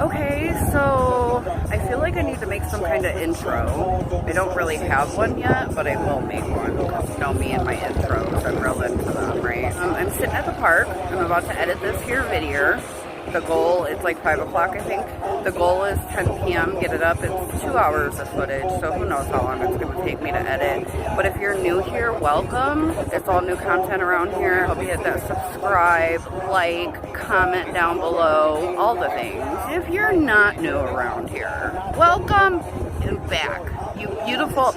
Okay, so I feel like I need to make some kind of intro. I don't really have one yet, but I will make one because you know me and my intros, I'm real into them, right? I'm sitting at the park. I'm about to edit this here video. The goal, it's like 5 o'clock, I think. The goal is 10 p.m. Get it up. It's 2 hours of footage, so who knows how long it's going to take me to edit. But if you're new here, welcome. It's all new content around here. Hope you hit that subscribe, like, comment down below, all the things. If you're not new around here, welcome and back. You beautiful.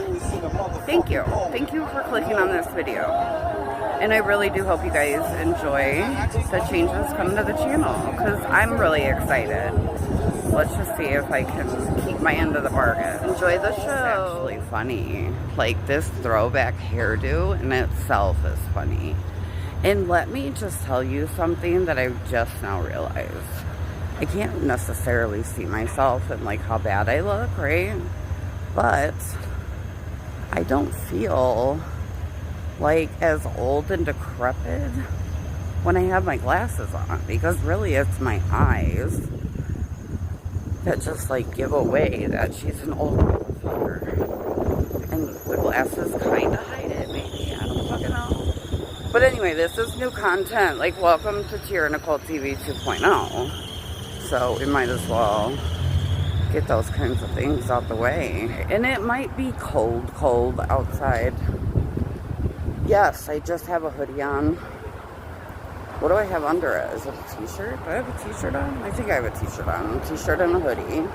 Thank you. Thank you for clicking on this video. And I really do hope you guys enjoy the changes coming to the channel because I'm really excited. Let's just see if I can keep my end of the bargain. Enjoy the show. It's actually funny. Like this throwback hairdo in itself is funny. And let me just tell you something that I just now realized. I can't necessarily see myself and like how bad I look, right? But I don't feel like as old and decrepit when I have my glasses on, because really it's my eyes that just like give away that she's an old motherfucker, and the glasses kind of hide it, maybe, I don't fucking know. But anyway, this is new content. Like, welcome to TYRA NICHOLE TV 2.0, so we might as well get those kinds of things out the way. And it might be cold outside. Yes, I just have a hoodie on. What do I have under it? Is it a t-shirt? Do I have a t-shirt on? I think I have a t-shirt on. A t-shirt and a hoodie.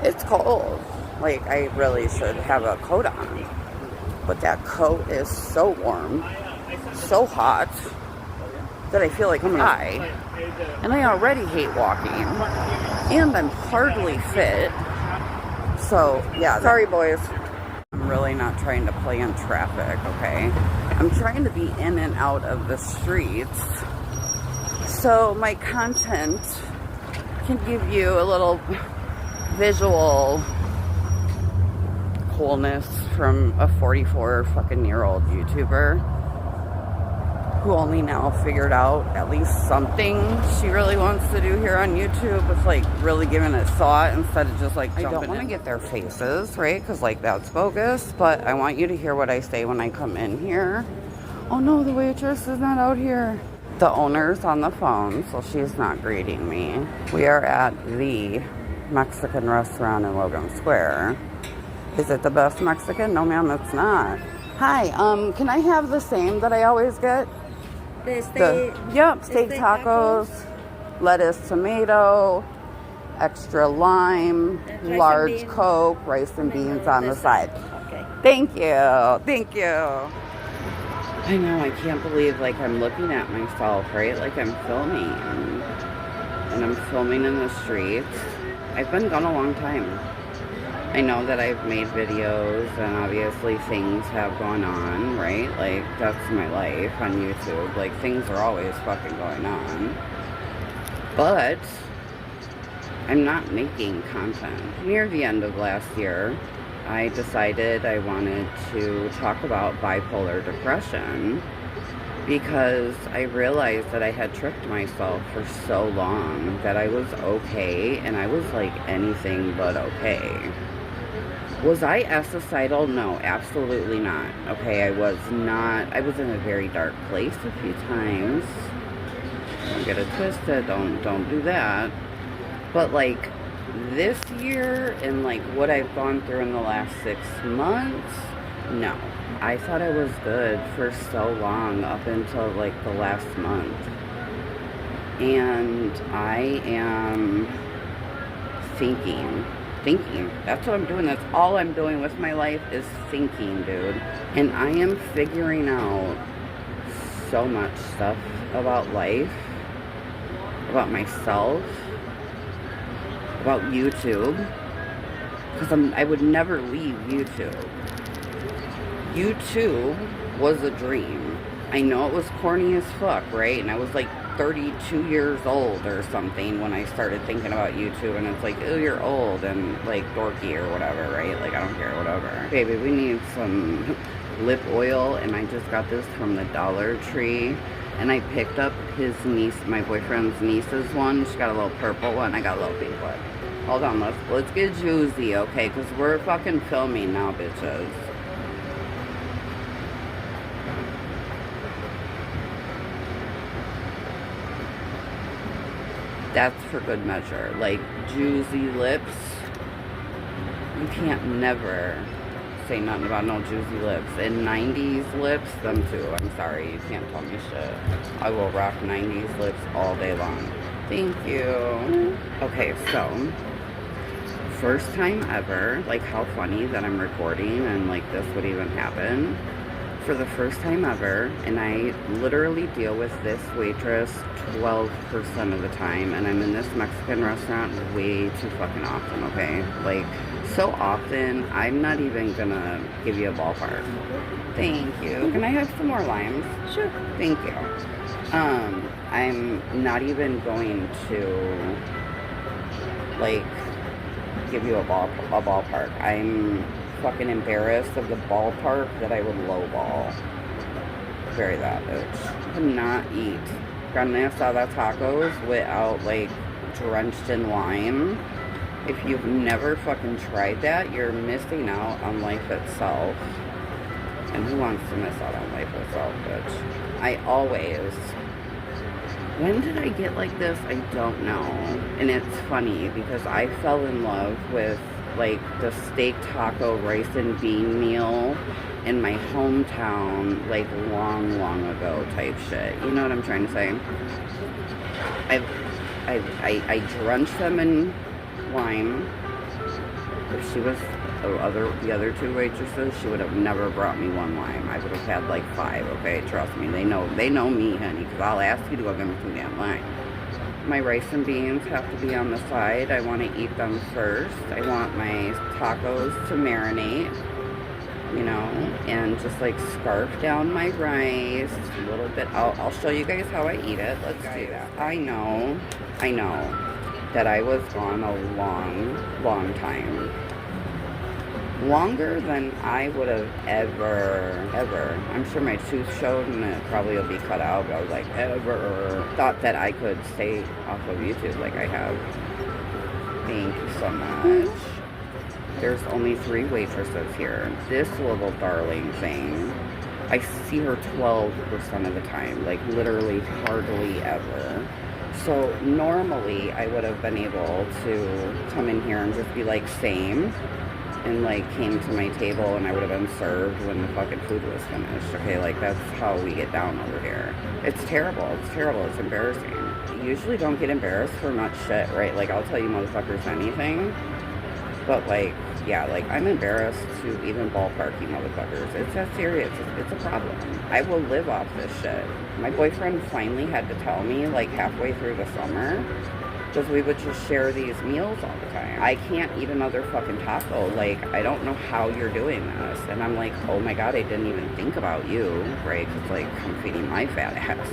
It's cold. Like, I really should have a coat on. But that coat is so warm, so hot, that I feel like I'm gonna die. And I already hate walking. And I'm hardly fit. So, yeah. Sorry, boys. I'm really not trying to play in traffic, okay? I'm trying to be in and out of the streets so my content can give you a little visual coolness from a 44 fucking year old YouTuber who only now figured out at least something she really wants to do here on YouTube with like really giving it thought instead of just like jumping in. I don't want to get their faces, right? Because like that's bogus, but I want you to hear what I say when I come in here. Oh no, the waitress is not out here. The owner's on the phone, so she's not greeting me. We are at the Mexican restaurant in Logan Square. Is it the best Mexican? No ma'am, it's not. Hi, can I have the same that I always get? Steak tacos, lettuce, tomato, extra lime, large Coke, rice and beans on the side. Okay. Thank you. Thank you. I know, I can't believe like I'm looking at myself, right? Like I'm filming. And I'm filming in the streets. I've been gone a long time. I know that I've made videos and obviously things have gone on, right? Like, that's my life on YouTube. Like, things are always fucking going on. But I'm not making content. Near the end of last year, I decided I wanted to talk about bipolar depression because I realized that I had tricked myself for so long that I was okay, and I was like anything but okay. Was I acicidal? No, absolutely not. Okay, I was not. I was in a very dark place a few times. Don't get it twisted. Don't do that. But like this year and like what I've gone through in the last 6 months, no. I thought I was good for so long up until like the last month. And I am thinking. That's what I'm doing. That's all I'm doing with my life is thinking, dude. And I am figuring out so much stuff about life, about myself, about YouTube, because I would never leave YouTube. YouTube was a dream. I know it was corny as fuck, right? And I was like 32 years old or something when I started thinking about YouTube, and it's like, oh, you're old and like dorky or whatever, right? Like, I don't care, whatever. Baby, we need some lip oil, and I just got this from the Dollar Tree. And I picked up his niece, my boyfriend's niece's one. She got a little purple one. I got a little pink one. Hold on, let's get juicy, okay? Because we're fucking filming now, bitches. That's for good measure. Like, juicy lips. You can't never say nothing about no juicy lips. And 90s lips, them too. I'm sorry, you can't tell me shit. I will rock 90s lips all day long. Thank you. Okay, so first time ever, like how funny that I'm recording and like this would even happen. For the first time ever, and I literally deal with this waitress 12% of the time, and I'm in this Mexican restaurant way too fucking often, okay? Like, so often, I'm not even gonna give you a ballpark. Thank you. Can I have some more limes? Sure. Thank you. I'm not even going to, like, give you a ballpark. I'm fucking embarrassed of the ballpark that I would lowball. Bury that bitch. Could not eat carne asada tacos without, like, drenched in lime. If you've never fucking tried that, you're missing out on life itself. And who wants to miss out on life itself, bitch? I always... When did I get like this? I don't know. And it's funny because I fell in love with like the steak taco rice and bean meal in my hometown like long ago type shit. You know what I'm trying to say? I drenched them in lime. If she was the other two waitresses, she would have never brought me one lime. I would have had like 5, okay? Trust me. They know me, honey, because I'll ask you to go get me some damn lime. My rice and beans have to be on the side. I want to eat them first. I want my tacos to marinate, you know, and just like scarf down my rice a little bit. I'll show you guys how I eat it. Let's do that. I know that I was gone a long time. Longer than I would have ever. I'm sure my tooth showed and it probably will be cut out, but I was like, ever. Thought that I could stay off of YouTube like I have. Thank you so much. There's only 3 waitresses here. This little darling thing, I see her 12% of the time, like literally hardly ever. So normally I would have been able to come in here and just be like, same. And like came to my table and I would have been served when the fucking food was finished. Okay, like that's how we get down over here. It's terrible. It's embarrassing. I usually don't get embarrassed for much shit, right? Like I'll tell you motherfuckers anything. But like, yeah, like I'm embarrassed to even ballpark you motherfuckers. It's that serious. It's a problem. I will live off this shit. My boyfriend finally had to tell me like halfway through the summer, because we would just share these meals all the time. I can't eat another fucking taco. Like, I don't know how you're doing this. And I'm like, oh my God, I didn't even think about you, right? Because, like, I'm feeding my fat ass.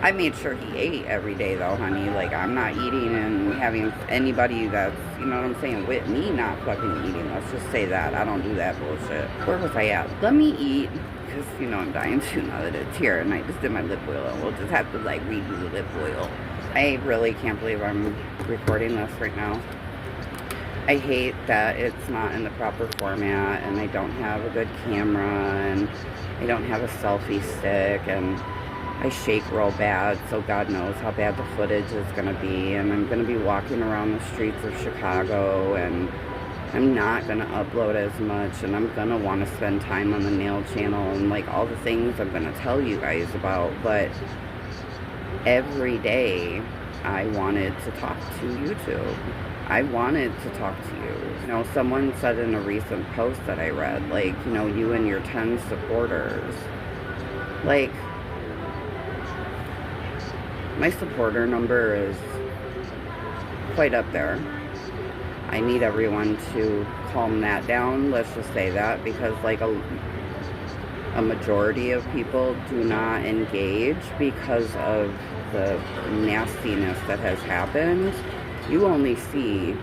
I made sure he ate every day, though, honey. Like, I'm not eating and having anybody that's, you know what I'm saying, with me not fucking eating. Let's just say that. I don't do that bullshit. Where was I at? Let me eat. Because, you know, I'm dying to now that it's here. And I just did my lip oil. And we'll just have to, like, redo the lip oil. I really can't believe I'm recording this right now. I hate that it's not in the proper format and I don't have a good camera and I don't have a selfie stick and I shake real bad, so God knows how bad the footage is going to be. And I'm going to be walking around the streets of Chicago and I'm not going to upload as much and I'm going to want to spend time on the nail channel and like all the things I'm going to tell you guys about, but every day I wanted to talk to YouTube. I wanted to talk to you. You know, someone said in a recent post that I read, like, you know, you and your 10 supporters. Like, my supporter number is quite up there. I need everyone to calm that down, let's just say that, because like a majority of people do not engage because of the nastiness that has happened. You only see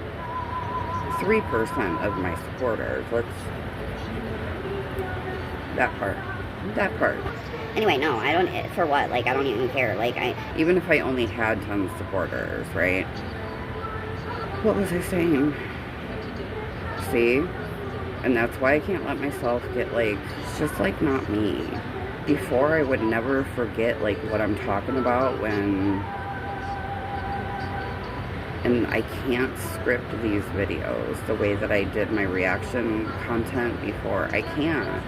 3% of my supporters. That part. That part. Anyway, no, I don't, for what? Like, I don't even care. Like, even if I only had 10 supporters, right? What was I saying? See? And that's why I can't let myself get, like, it's just, like, not me. Before, I would never forget, like, what I'm talking about when... And I can't script these videos the way that I did my reaction content before. I can't.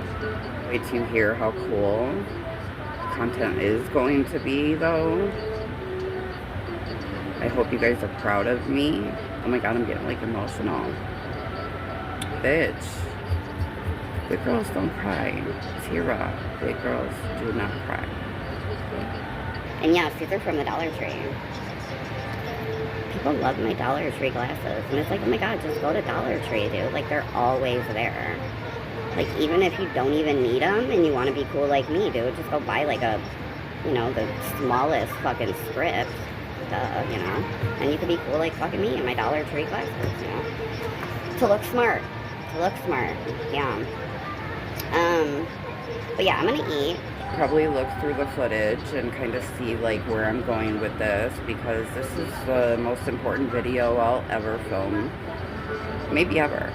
Wait till you hear how cool content is going to be, though. I hope you guys are proud of me. Oh my god, I'm getting, like, emotional. Bitch. Big girls don't cry. Tyra. Big girls do not cry. and yes, these are from the Dollar Tree. People love my Dollar Tree glasses, and it's like, oh my god, just go to Dollar Tree, dude. Like, they're always there. Like, even if you don't even need them and you want to be cool like me, dude, just go buy, like, a, you know, the smallest fucking script, you know, and you could be cool like fucking me in my Dollar Tree glasses, you know, to look smart, yeah. But yeah, I'm gonna eat. Probably look through the footage and kind of see, like, where I'm going with this, because this is the most important video I'll ever film, maybe ever.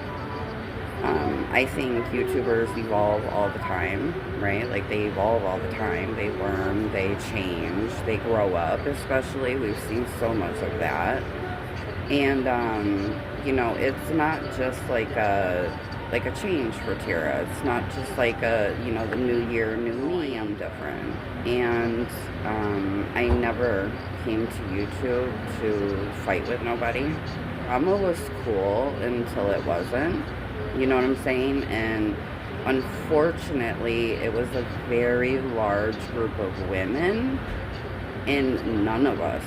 I think YouTubers evolve all the time, right? Like, they evolve all the time. They learn, they change, they grow up, especially. We've seen so much of that. And, you know, it's not just like a change for Tyra. It's not just like a, you know, the new year, new me, I'm different. And, I never came to YouTube to fight with nobody. Drama was cool until it wasn't. You know what I'm saying? And unfortunately, it was a very large group of women, and none of us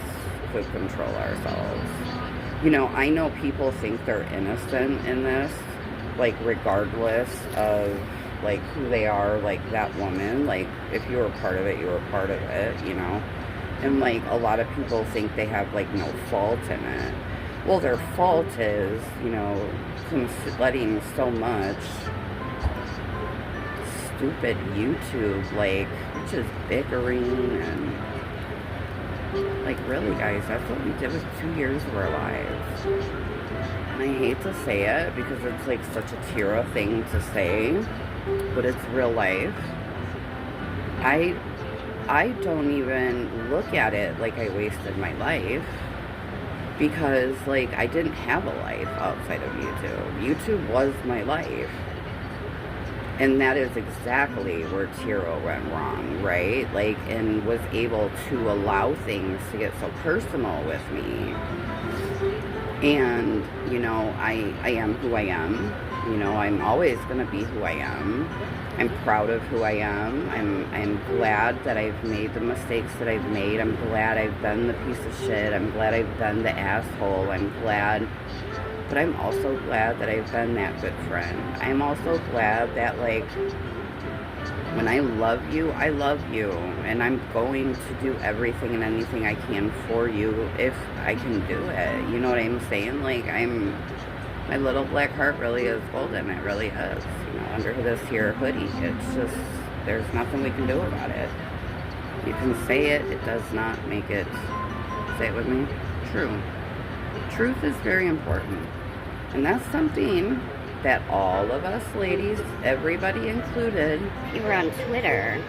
could control ourselves. You know, I know people think they're innocent in this, like, regardless of, like, who they are, like, that woman. Like, if you were part of it, you were part of it, you know? And, like, a lot of people think they have, like, no fault in it. Well, their fault is, you know, letting so much stupid YouTube, like, just bickering and, like, really, guys, that's what we did with 2 years of our lives. And I hate to say it because it's, like, such a Tyra thing to say, but it's real life. I don't even look at it like I wasted my life. Because, like, I didn't have a life outside of YouTube. YouTube was my life. And that is exactly where Tyra went wrong, right? Like, and was able to allow things to get so personal with me. And, you know, I am who I am. You know, I'm always going to be who I am. I'm proud of who I am. I'm glad that I've made the mistakes that I've made. I'm glad I've been the piece of shit. I'm glad I've been the asshole. I'm glad, but I'm also glad that I've been that good friend. I'm also glad that, like, when I love you, I love you. And I'm going to do everything and anything I can for you if I can do it. You know what I'm saying? Like, my little black heart really is golden. It really is. You know, under this here hoodie. It's just, there's nothing we can do about it. You can say it, it does not make it, say it with me, true. Truth is very important. And that's something that all of us ladies, everybody included, You were on Twitter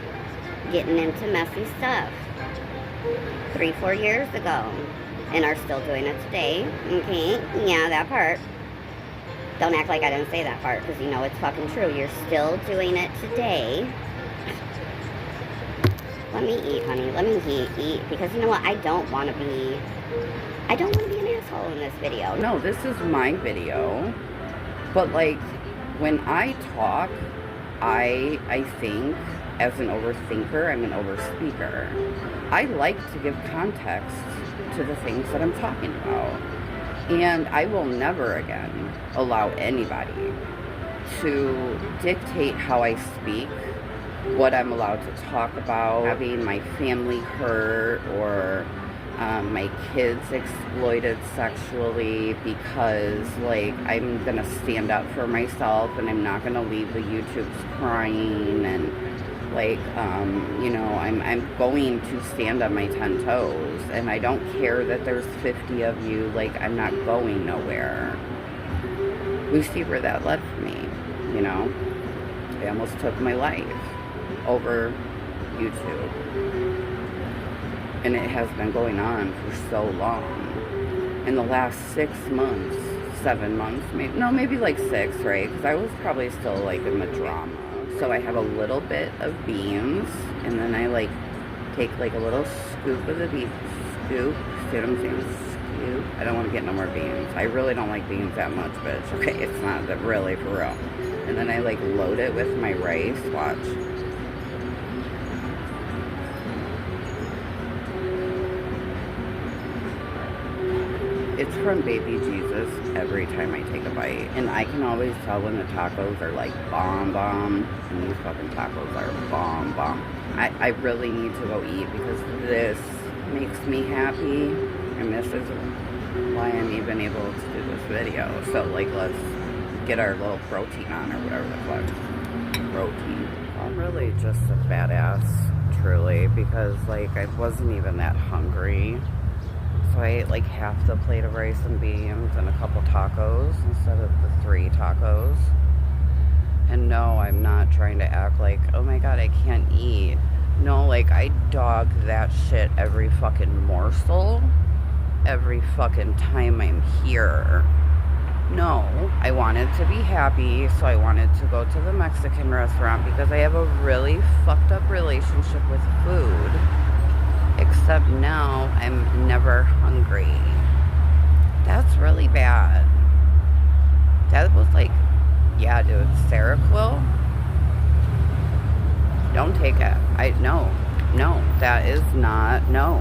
getting into messy stuff 3-4 years ago and are still doing it today. Okay, yeah, that part. Don't act like I didn't say that part, because you know it's fucking true. You're still doing it today. Let me eat, honey. Let me eat, because you know what? I don't want to be an asshole in this video. No, this is my video. But, like, when I talk, I think, as an overthinker, I'm an overspeaker. I like to give context to the things that I'm talking about. And I will never again allow anybody to dictate how I speak, what I'm allowed to talk about, having my family hurt, or my kids exploited sexually, because, like, I'm gonna stand up for myself and I'm not gonna leave the YouTubes crying. And Like, you know, I'm going to stand on my 10 toes, and I don't care that there's 50 of you. Like, I'm not going nowhere. We see where that led for me, you know. I almost took my life over YouTube. And it has been going on for so long. In the last 6 months, 7 months, maybe like 6, right? Because I was probably still like in the drama. So I have a little bit of beans, and then I like take like a little scoop of the beans. Scoop, see what I'm saying? Scoop. I don't want to get no more beans. I really don't like beans that much, bitch. Okay, it's not that really for real. And then I like load it with my rice. Watch. It's from Baby Jesus every time I take a bite. And I can always tell when the tacos are like bomb. And these fucking tacos are bomb. I really need to go eat because this makes me happy. And this is why I'm even able to do this video. So like, let's get our little protein on or whatever the fuck. Protein. I'm really just a badass, truly, because like I wasn't even that hungry. So I ate like half the plate of rice and beans and a couple tacos instead of the 3 tacos. And no, I'm not trying to act like, oh my god, I can't eat. No, like I dog that shit every fucking morsel, every fucking time I'm here. No, I wanted to be happy, so I wanted to go to the Mexican restaurant because I have a really fucked up relationship with food. Except now I'm never hungry. That's really bad. That was like, yeah, dude, Seroquel. Don't take it. No, that is not, no.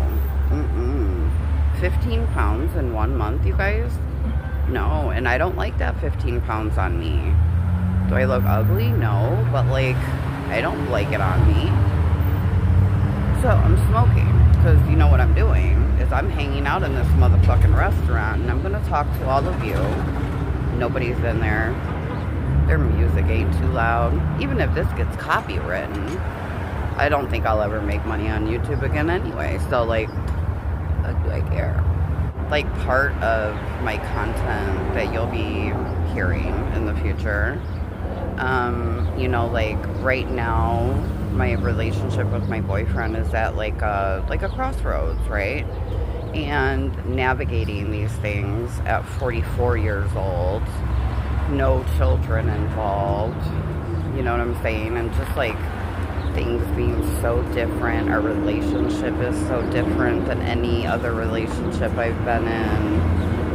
15 pounds in 1 month, you guys? No, and I don't like that 15 pounds on me. Do I look ugly? No, but like, I don't like it on me. So I'm smoking. Because you know what I'm doing is I'm hanging out in this motherfucking restaurant and I'm going to talk to all of you. Nobody's in there. Their music ain't too loud. Even if this gets copywritten, I don't think I'll ever make money on YouTube again anyway. So like, what do I care? Like part of my content that you'll be hearing in the future, you know, like right now, my relationship with my boyfriend is at like a crossroads, right? And navigating these things at 44 years old, no children involved, you know what I'm saying? And just like things being so different, our relationship is so different than any other relationship I've been in,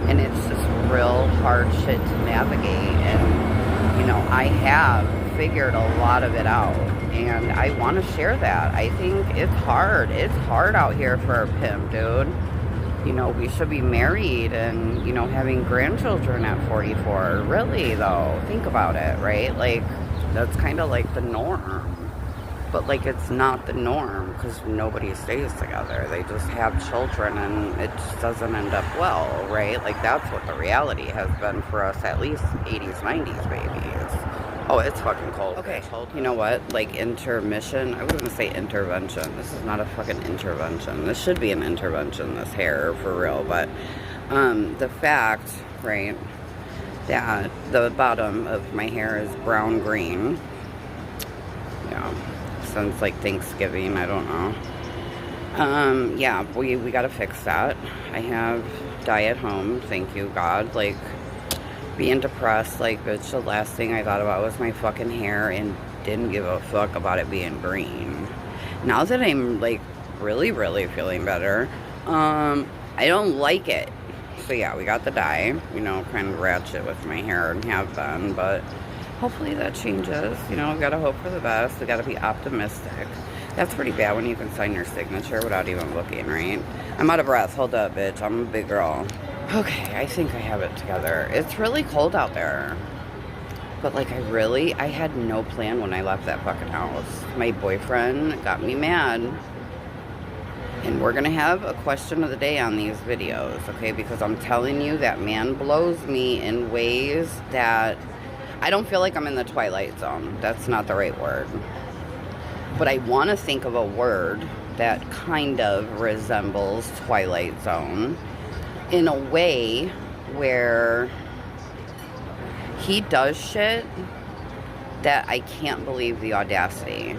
and it's just real hard shit to navigate. And you know, I have figured a lot of it out, and I want to share that. I think it's hard out here for a pimp, dude. You know, we should be married and, you know, having grandchildren at 44. Really though, think about it, right? Like, that's kind of like the norm. But like, it's not the norm because nobody stays together. They just have children and it just doesn't end up well, right? Like, that's what the reality has been for us, at least 80s, 90s babies. Oh, it's fucking cold. Okay, you know what? Like, intermission. I was gonna say intervention. This is not a fucking intervention. This should be an intervention, this hair, for real. But the fact, right, that the bottom of my hair is brown-green. Yeah, since like Thanksgiving, I don't know. Yeah, we gotta fix that. I have dye at home, thank you, God. Like, being depressed, like, bitch, the last thing I thought about was my fucking hair and didn't give a fuck about it being green. Now that I'm, like, really, really feeling better, I don't like it. So, yeah, we got the dye, you know, kind of ratchet with my hair and have been, but hopefully that changes. You know, we gotta hope for the best. We gotta be optimistic. That's pretty bad when you can sign your signature without even looking, right? I'm out of breath. Hold up, bitch. I'm a big girl. Okay, I think I have it together. It's really cold out there. But like, I had no plan when I left that fucking house. My boyfriend got me mad. And we're gonna have a question of the day on these videos, okay? Because I'm telling you, that man blows me in ways that I don't feel like I'm in the Twilight Zone. That's not the right word. but I want to think of a word that kind of resembles Twilight Zone in a way where he does shit that I can't believe the audacity.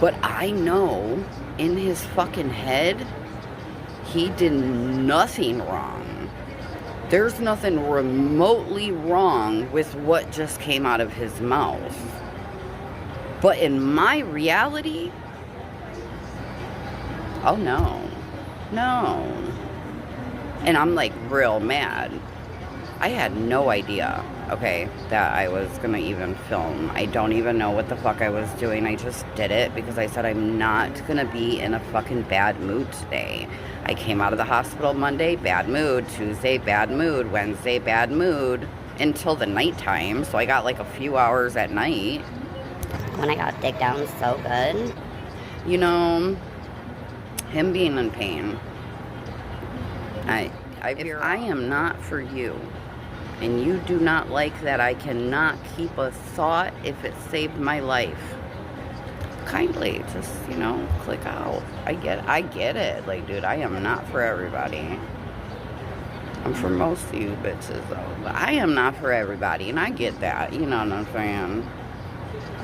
But I know in his fucking head, he did nothing wrong. There's nothing remotely wrong with what just came out of his mouth. But in my reality, oh no, no. And I'm like real mad. I had no idea, okay, that I was gonna even film. I don't even know what the fuck I was doing. I just did it because I said I'm not gonna be in a fucking bad mood today. I came out of the hospital Monday, bad mood. Tuesday, bad mood. Wednesday, bad mood. Until the nighttime, so I got like a few hours at night. When I got dick down so good. You know, him being in pain. If I am not for you, and you do not like that I cannot keep a thought if it saved my life, kindly just, you know, click out. I get it. Like, dude, I am not for everybody. I'm for most of you bitches, though. But I am not for everybody, and I get that. You know what I'm saying?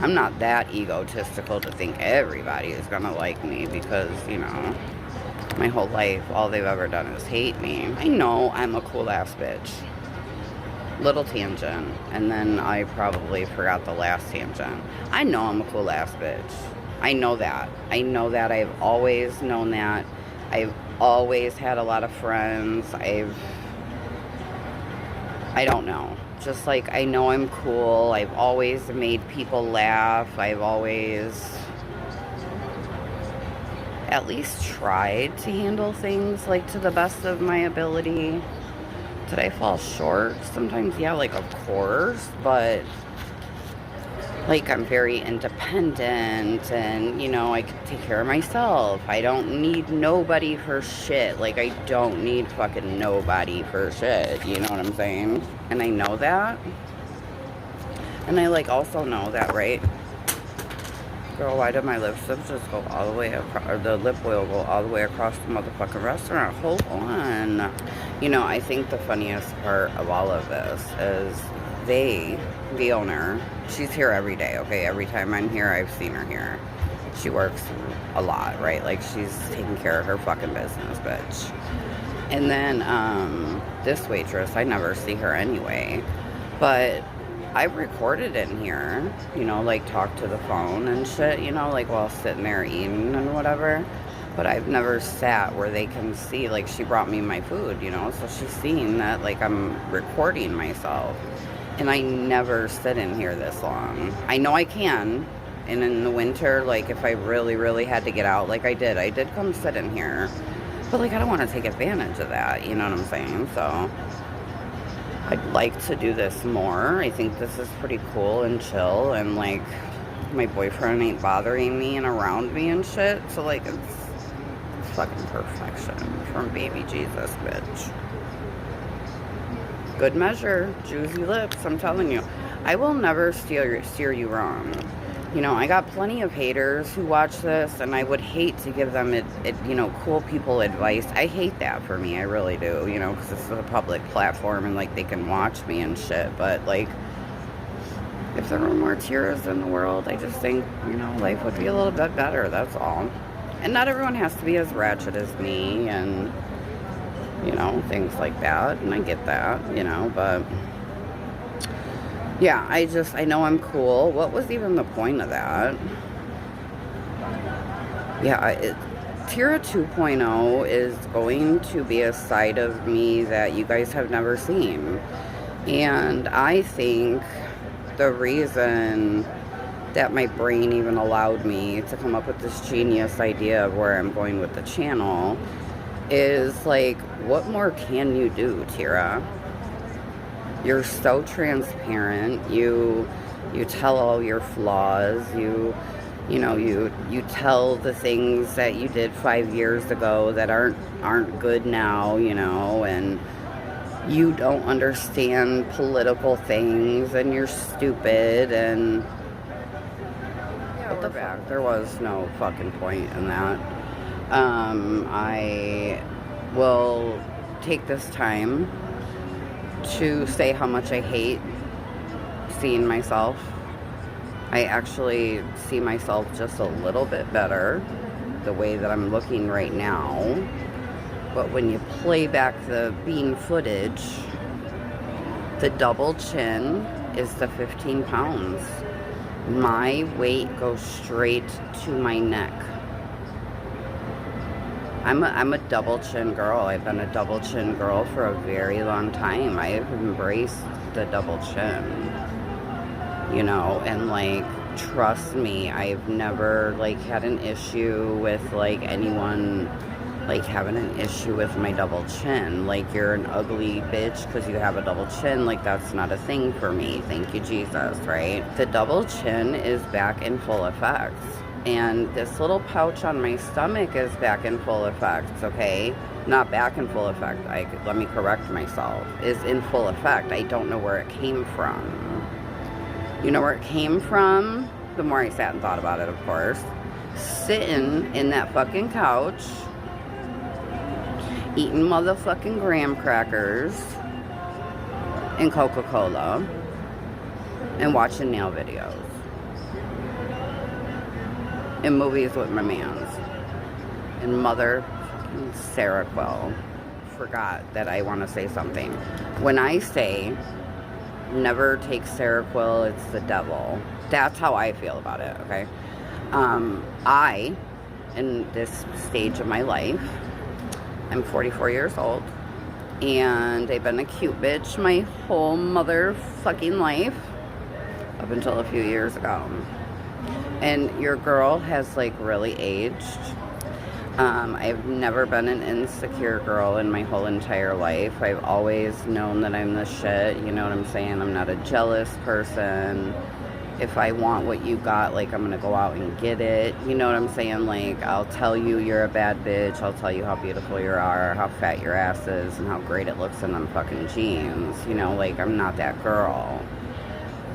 I'm not that egotistical to think everybody is gonna like me because, you know, my whole life, all they've ever done is hate me. I know I'm a cool-ass bitch. Little tangent, and then I probably forgot the last tangent. I know I'm a cool-ass bitch. I know that. I know that. I've always known that. I've always had a lot of friends. I don't know. Just like, I know I'm cool. I've always made people laugh. I've always at least tried to handle things like to the best of my ability. Did I fall short? Sometimes, yeah, like, of course, but like, I'm very independent and, you know, I can take care of myself. I don't need nobody for shit. Like, I don't need fucking nobody for shit. You know what I'm saying? And I know that. And I, like, also know that, right? Girl, why did my lipstick just go all the way across, or the lip oil go all the way across the motherfucking restaurant? Hold on. You know, I think the funniest part of all of this is the owner, she's here every day, okay? Every time I'm here, I've seen her here. She works a lot, right? Like, she's taking care of her fucking business, bitch. And then, this waitress, I never see her anyway. But I've recorded in here, you know, like, talk to the phone and shit, you know, like, while sitting there eating and whatever. But I've never sat where they can see, like, she brought me my food, you know, so she's seeing that, like, I'm recording myself. And I never sit in here this long. I know I can, and in the winter, like, if I really, really had to get out, like I did come sit in here. But, like, I don't want to take advantage of that, you know what I'm saying? So I'd like to do this more. I think this is pretty cool and chill, and, like, my boyfriend ain't bothering me and around me and shit. So, like, it's fucking perfection from baby Jesus, bitch. Good measure, juicy lips, I'm telling you. I will never steer you wrong. You know, I got plenty of haters who watch this, and I would hate to give them, you know, cool people advice. I hate that for me, I really do, you know, because this is a public platform, and, like, they can watch me and shit, but, like, if there were more Tyras in the world, I just think, you know, life would be a little bit better, that's all. And not everyone has to be as ratchet as me, and, you know, things like that, and I get that, you know, but yeah, I know I'm cool. What was even the point of that? Yeah, Tyra 2.0 is going to be a side of me that you guys have never seen. And I think the reason that my brain even allowed me to come up with this genius idea of where I'm going with the channel is, like, what more can you do, Tyra? You're so transparent. You tell all your flaws. You know, you tell the things that you did 5 years ago that aren't good now, you know, and you don't understand political things, and you're stupid, and we're back. There was no fucking point in that. I will take this time to say how much I hate seeing myself. I actually see myself just a little bit better the way that I'm looking right now. But when you play back the bean footage, the double chin is the 15 pounds. My weight goes straight to my neck. I'm a double chin girl. I've been a double chin girl for a very long time. I have embraced the double chin, you know, and like, trust me, I've never like had an issue with like anyone like having an issue with my double chin. Like, you're an ugly bitch because you have a double chin. Like, that's not a thing for me. Thank you, Jesus, right? The double chin is back in full effect. And this little pouch on my stomach is back in full effect, okay? Not back in full effect. Let me correct myself. Is in full effect. I don't know where it came from. You know where it came from? The more I sat and thought about it, of course. Sitting in that fucking couch, eating motherfucking graham crackers and Coca-Cola and watching nail videos and movies with my mans and motherfucking Seroquel. Forgot that I want to say something. When I say never take Seroquel, it's the devil. That's how I feel about it, okay? I, in this stage of my life, I'm 44 years old, and I've been a cute bitch my whole motherfucking life, up until a few years ago. And your girl has like really aged. I've never been an insecure girl in my whole entire life. I've always known that I'm the shit, you know what I'm saying? I'm not a jealous person. If I want what you got, like, I'm gonna go out and get it. You know what I'm saying? Like, I'll tell you you're a bad bitch. I'll tell you how beautiful you are, how fat your ass is, and how great it looks in them fucking jeans. You know, like, I'm not that girl.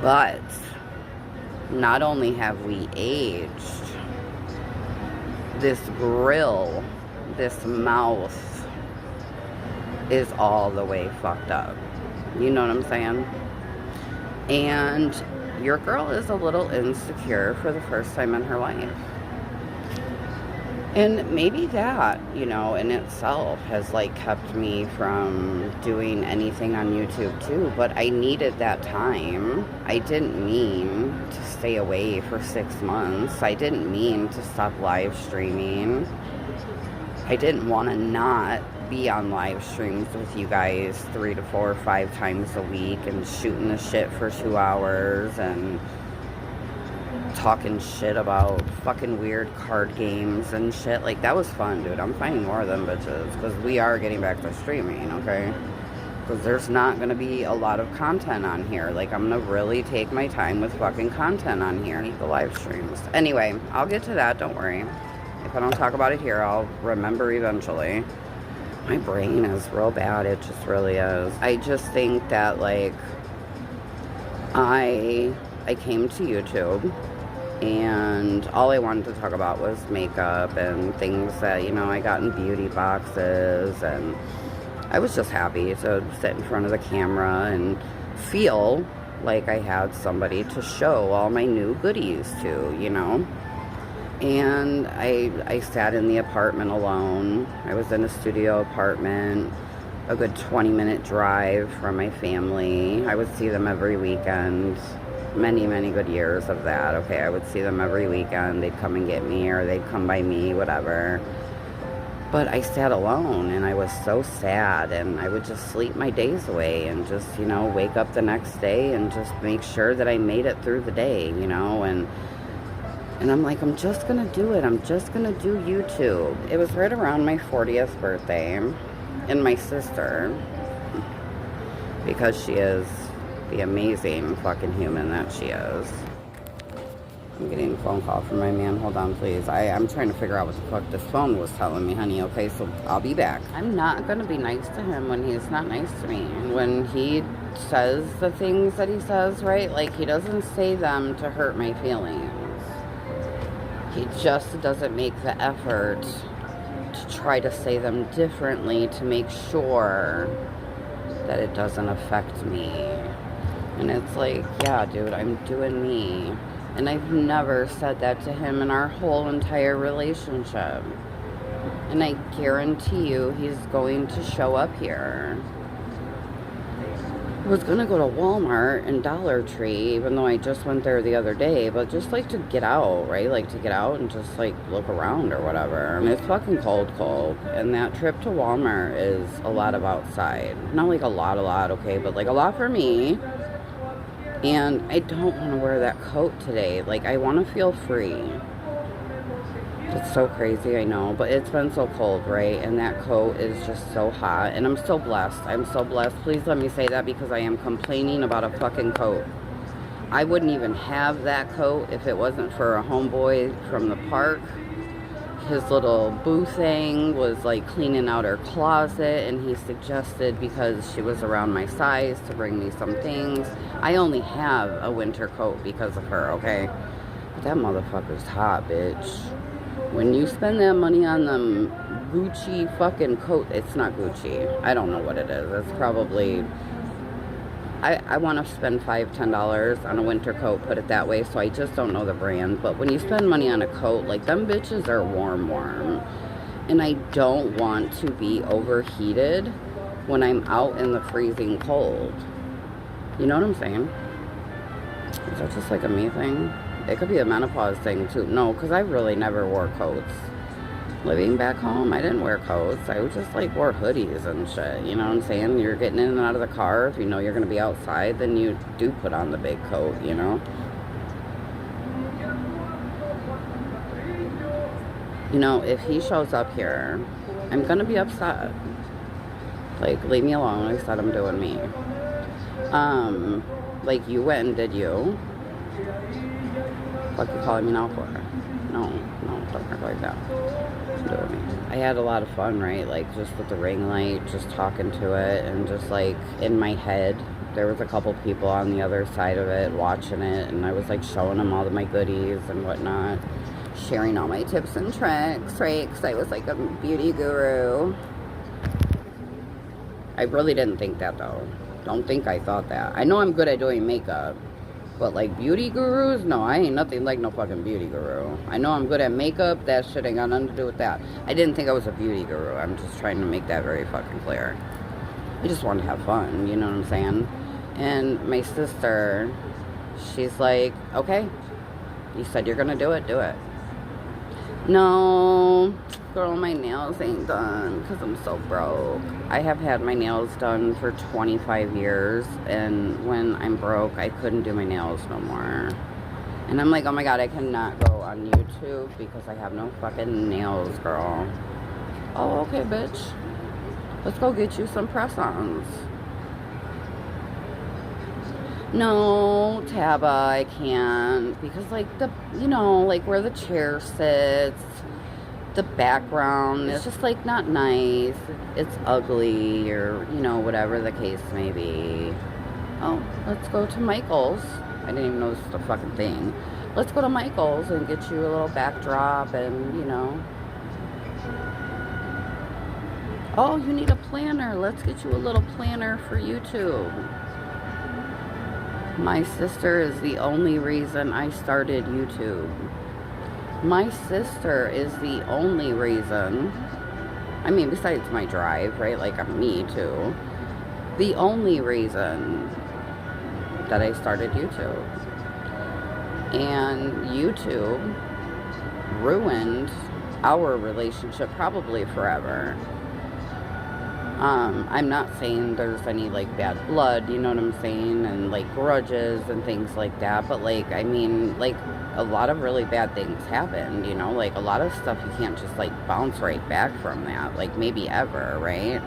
But not only have we aged, this grill, this mouth is all the way fucked up. You know what I'm saying? And your girl is a little insecure for the first time in her life. And maybe that, you know, in itself has like kept me from doing anything on YouTube too. But I needed that time. I didn't mean to stay away for 6 months. I didn't mean to stop live streaming. I didn't want to not be on live streams with you guys 3 to 4 or 5 times a week and shooting the shit for 2 hours and talking shit about fucking weird card games and shit. Like, that was fun, dude. I'm finding more of them bitches because we are getting back to streaming, okay? Because there's not going to be a lot of content on here. Like, I'm going to really take my time with fucking content on here. I need the live streams. Anyway, I'll get to that, don't worry. If I don't talk about it here, I'll remember eventually. My brain is real bad. It just really is. I just think that, like, I came to YouTube and all I wanted to talk about was makeup and things that, you know, I got in beauty boxes, and I was just happy to sit in front of the camera and feel like I had somebody to show all my new goodies to, you know. And I sat in the apartment alone. I was in a studio apartment, a good 20-minute drive from my family. I would see them every weekend. Many, many good years of that. Okay, I would see them every weekend. They'd come and get me, or they'd come by me, whatever. But I sat alone, and I was so sad, and I would just sleep my days away and just, you know, wake up the next day and just make sure that I made it through the day, you know. And I'm like, I'm just gonna do it. I'm just gonna do YouTube. It was right around my 40th birthday, and my sister, because she is the amazing fucking human that she is. I'm getting a phone call from my man. Hold on, please. I'm trying to figure out what the fuck this phone was telling me, honey. Okay, so I'll be back. I'm not gonna be nice to him when he's not nice to me. When he says the things that he says, right? Like, he doesn't say them to hurt my feelings. He just doesn't make the effort to try to say them differently to make sure that it doesn't affect me. And it's like, yeah, dude, I'm doing me. And I've never said that to him in our whole entire relationship. And I guarantee you he's going to show up here. I was going to go to Walmart and Dollar Tree, even though I just went there the other day, but just like to get out, right? Like to get out and just like look around or whatever. I mean, it's fucking cold. And that trip to Walmart is a lot of outside. Not like a lot, okay, but like a lot for me. And I don't want to wear that coat today. Like, I want to feel free. It's so crazy, I know, but it's been so cold, right? And that coat is just so hot, and I'm so blessed. I'm so blessed. Please let me say that, because I am complaining about a fucking coat. I wouldn't even have that coat if it wasn't for a homeboy from the park. His little boo thing was like cleaning out her closet, and he suggested, because she was around my size, to bring me some things. I only have a winter coat because of her, okay? But that motherfucker's hot, bitch. When you spend that money on them Gucci fucking coat, it's not Gucci. I don't know what it is. It's probably, I want to spend $5, $10 on a winter coat, put it that way, so I just don't know the brand. But when you spend money on a coat, like, them bitches are warm. And I don't want to be overheated when I'm out in the freezing cold. You know what I'm saying? Is that just like a me thing? It could be a menopause thing too. No, because I really never wore coats. Living back home, I didn't wear coats. I just like wore hoodies and shit. You know what I'm saying? You're getting in and out of the car. If you know you're going to be outside, then you do put on the big coat, you know? You know, if he shows up here, I'm going to be upset. Like, leave me alone. I said I'm doing me. Like, you went and did you. What are you calling me now for? No, don't act like that. I had a lot of fun, right? Like, just with the ring light, just talking to it, and just like in my head, there was a couple people on the other side of it watching it, and I was like showing them all of my goodies and whatnot, sharing all my tips and tricks, right? Because I was like a beauty guru. I really didn't think that though. Don't think I thought that. I know I'm good at doing makeup. But like beauty gurus, no, I ain't nothing like no fucking beauty guru. I know I'm good at makeup, that shit ain't got nothing to do with that. I didn't think I was a beauty guru. I'm just trying to make that very fucking clear. I just wanted to have fun, you know what I'm saying? And my sister, she's like, okay, you said you're gonna do it, do it. No, girl, my nails ain't done because I'm so broke. I have had my nails done for 25 years, and when I'm broke, I couldn't do my nails no more. And I'm like, oh my god, I cannot go on YouTube because I have no fucking nails, girl. Oh, okay, bitch. Let's go get you some press-ons. No, Taba, I can't, because like the, you know, like where the chair sits, the background is just like not nice. It's ugly, or you know, whatever the case may be. Oh, let's go to Michael's. I didn't even know this was a fucking thing. Let's go to Michael's and get you a little backdrop, and you know. Oh, you need a planner. Let's get you a little planner for YouTube. My sister is the only reason I started YouTube. My sister is the only reason, I mean, besides my drive, right? Like, me too. The only reason that I started YouTube. And YouTube ruined our relationship probably forever. I'm not saying there's any, like, bad blood, you know what I'm saying, and, like, grudges and things like that, but, like, I mean, like, a lot of really bad things happened, you know, like, a lot of stuff you can't just, like, bounce right back from that, like, maybe ever, right?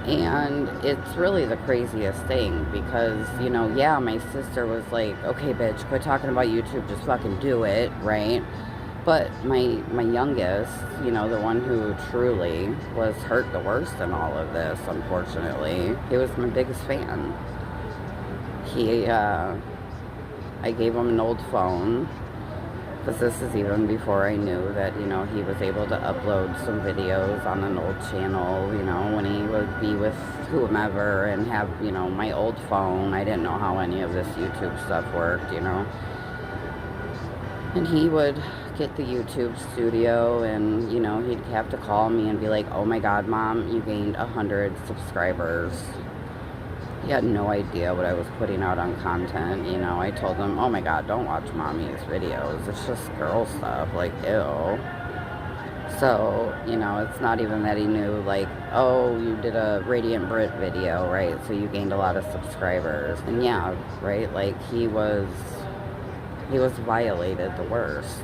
And it's really the craziest thing, because, you know, yeah, my sister was like, okay, bitch, quit talking about YouTube, just fucking do it, right? But my youngest, you know, the one who truly was hurt the worst in all of this, unfortunately, he was my biggest fan. I gave him an old phone, Because this is even before I knew that, you know, he was able to upload some videos on an old channel, you know, when he would be with whomever and have, you know, my old phone. I didn't know how any of this YouTube stuff worked, you know. And he would get the YouTube studio and, you know, he'd have to call me and be like, oh my God, Mom, you gained 100 subscribers. He had no idea what I was putting out on content, you know. I told him, oh my God, don't watch Mommy's videos. It's just girl stuff, like, ew. So, you know, it's not even that he knew, like, oh, you did a Radiant Brit video, right? So you gained a lot of subscribers. And yeah, right, like, he was violated the worst.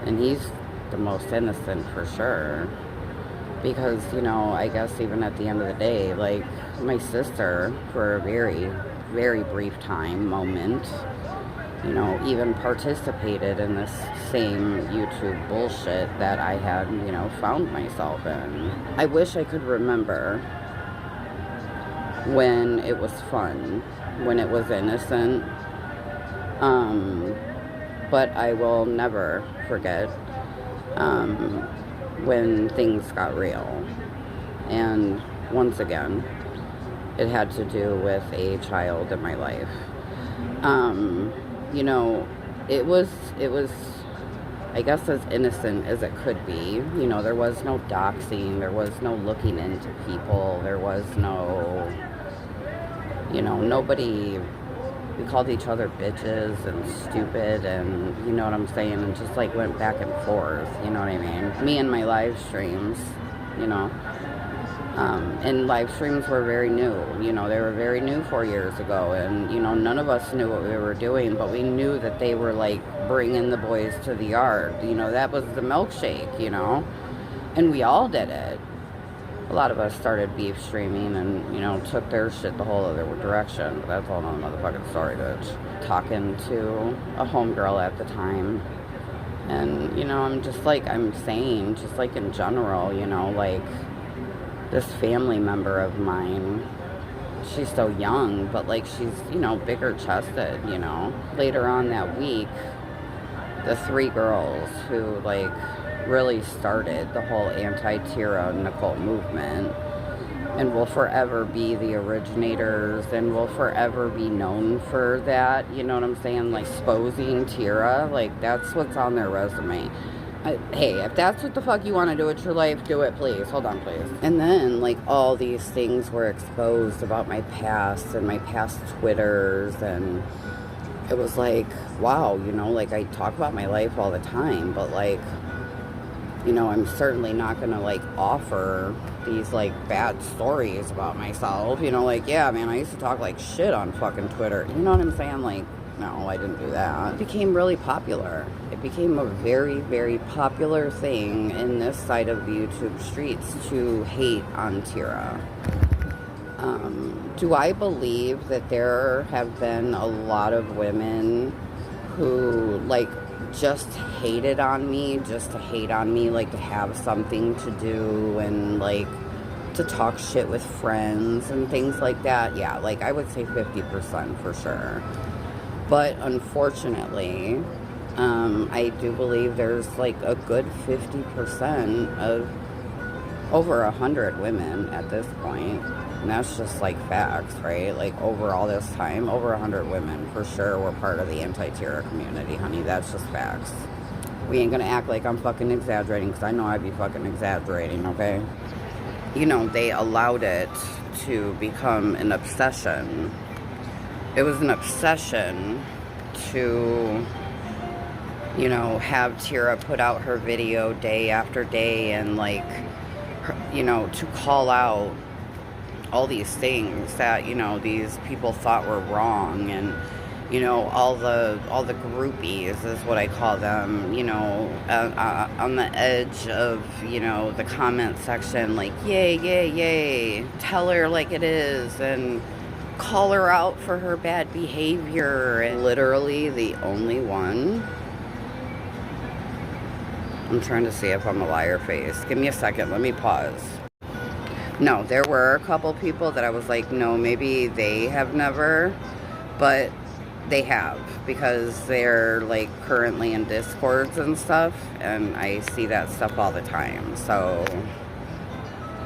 And he's the most innocent for sure. Because, you know, I guess even at the end of the day, like, my sister, for a very, very brief moment, you know, even participated in this same YouTube bullshit that I had, you know, found myself in. I wish I could remember when it was fun, when it was innocent, but I will never forget when things got real. And once again, it had to do with a child in my life. You know, it was, I guess, as innocent as it could be. You know, there was no doxing, there was no looking into people, there was no, you know, nobody, we called each other bitches and stupid and, you know what I'm saying, and just like went back and forth, you know what I mean? Me and my live streams, you know, and live streams were very new, you know, they were very new 4 years ago, and, you know, none of us knew what we were doing, but we knew that they were, like, bringing the boys to the yard, you know, that was the milkshake, you know, and we all did it. A lot of us started beef streaming and, you know, took their shit the whole other direction, but that's all another motherfucking story, bitch. Talking to a homegirl at the time, and, you know, I'm just, like, I'm saying, just, like, in general, you know, like, this family member of mine, she's so young, but, like, she's, you know, bigger chested, you know. Later on that week, the 3 girls who, like, really started the whole anti-TYRA NICHOLE movement and will forever be the originators and will forever be known for that, you know what I'm saying, like, exposing TYRA, like, that's what's on their resume. Hey, if that's what the fuck you want to do with your life, do it, please. Hold on, please. And then, like, all these things were exposed about my past and my past Twitters, and it was like, wow, you know, like, I talk about my life all the time, but, like, you know, I'm certainly not going to, like, offer these, like, bad stories about myself. You know, like, yeah, man, I used to talk, like, shit on fucking Twitter. You know what I'm saying? Like, no, I didn't do that. It became really popular. It became a very, very popular thing in this side of the YouTube streets to hate on TYRA. Do I believe that there have been a lot of women who, like, just hated on me, just to hate on me, like, to have something to do and, like, to talk shit with friends and things like that? Yeah, like, I would say 50% for sure. But unfortunately, I do believe there's, like, a good 50% of over 100 women at this point. And that's just, like, facts, right? Like, over all this time, over 100 women for sure were part of the anti-TYRA community, honey. That's just facts. We ain't gonna act like I'm fucking exaggerating, because I know I'd be fucking exaggerating, okay? You know, they allowed it to become an obsession. It was an obsession to, you know, have TYRA put out her video day after day and, like, you know, to call out all these things that, you know, these people thought were wrong, and, you know, all the groupies is what I call them, you know, on the edge of, you know, the comment section, like, yay, yay, yay, tell her like it is, and call her out for her bad behavior. And literally the only one, I'm trying to see if I'm a liar face. Give me a second, let me pause. No, there were a couple people that I was like, no, maybe they have never, but They have, because they're like currently in Discords and stuff, and I see that stuff all the time. So,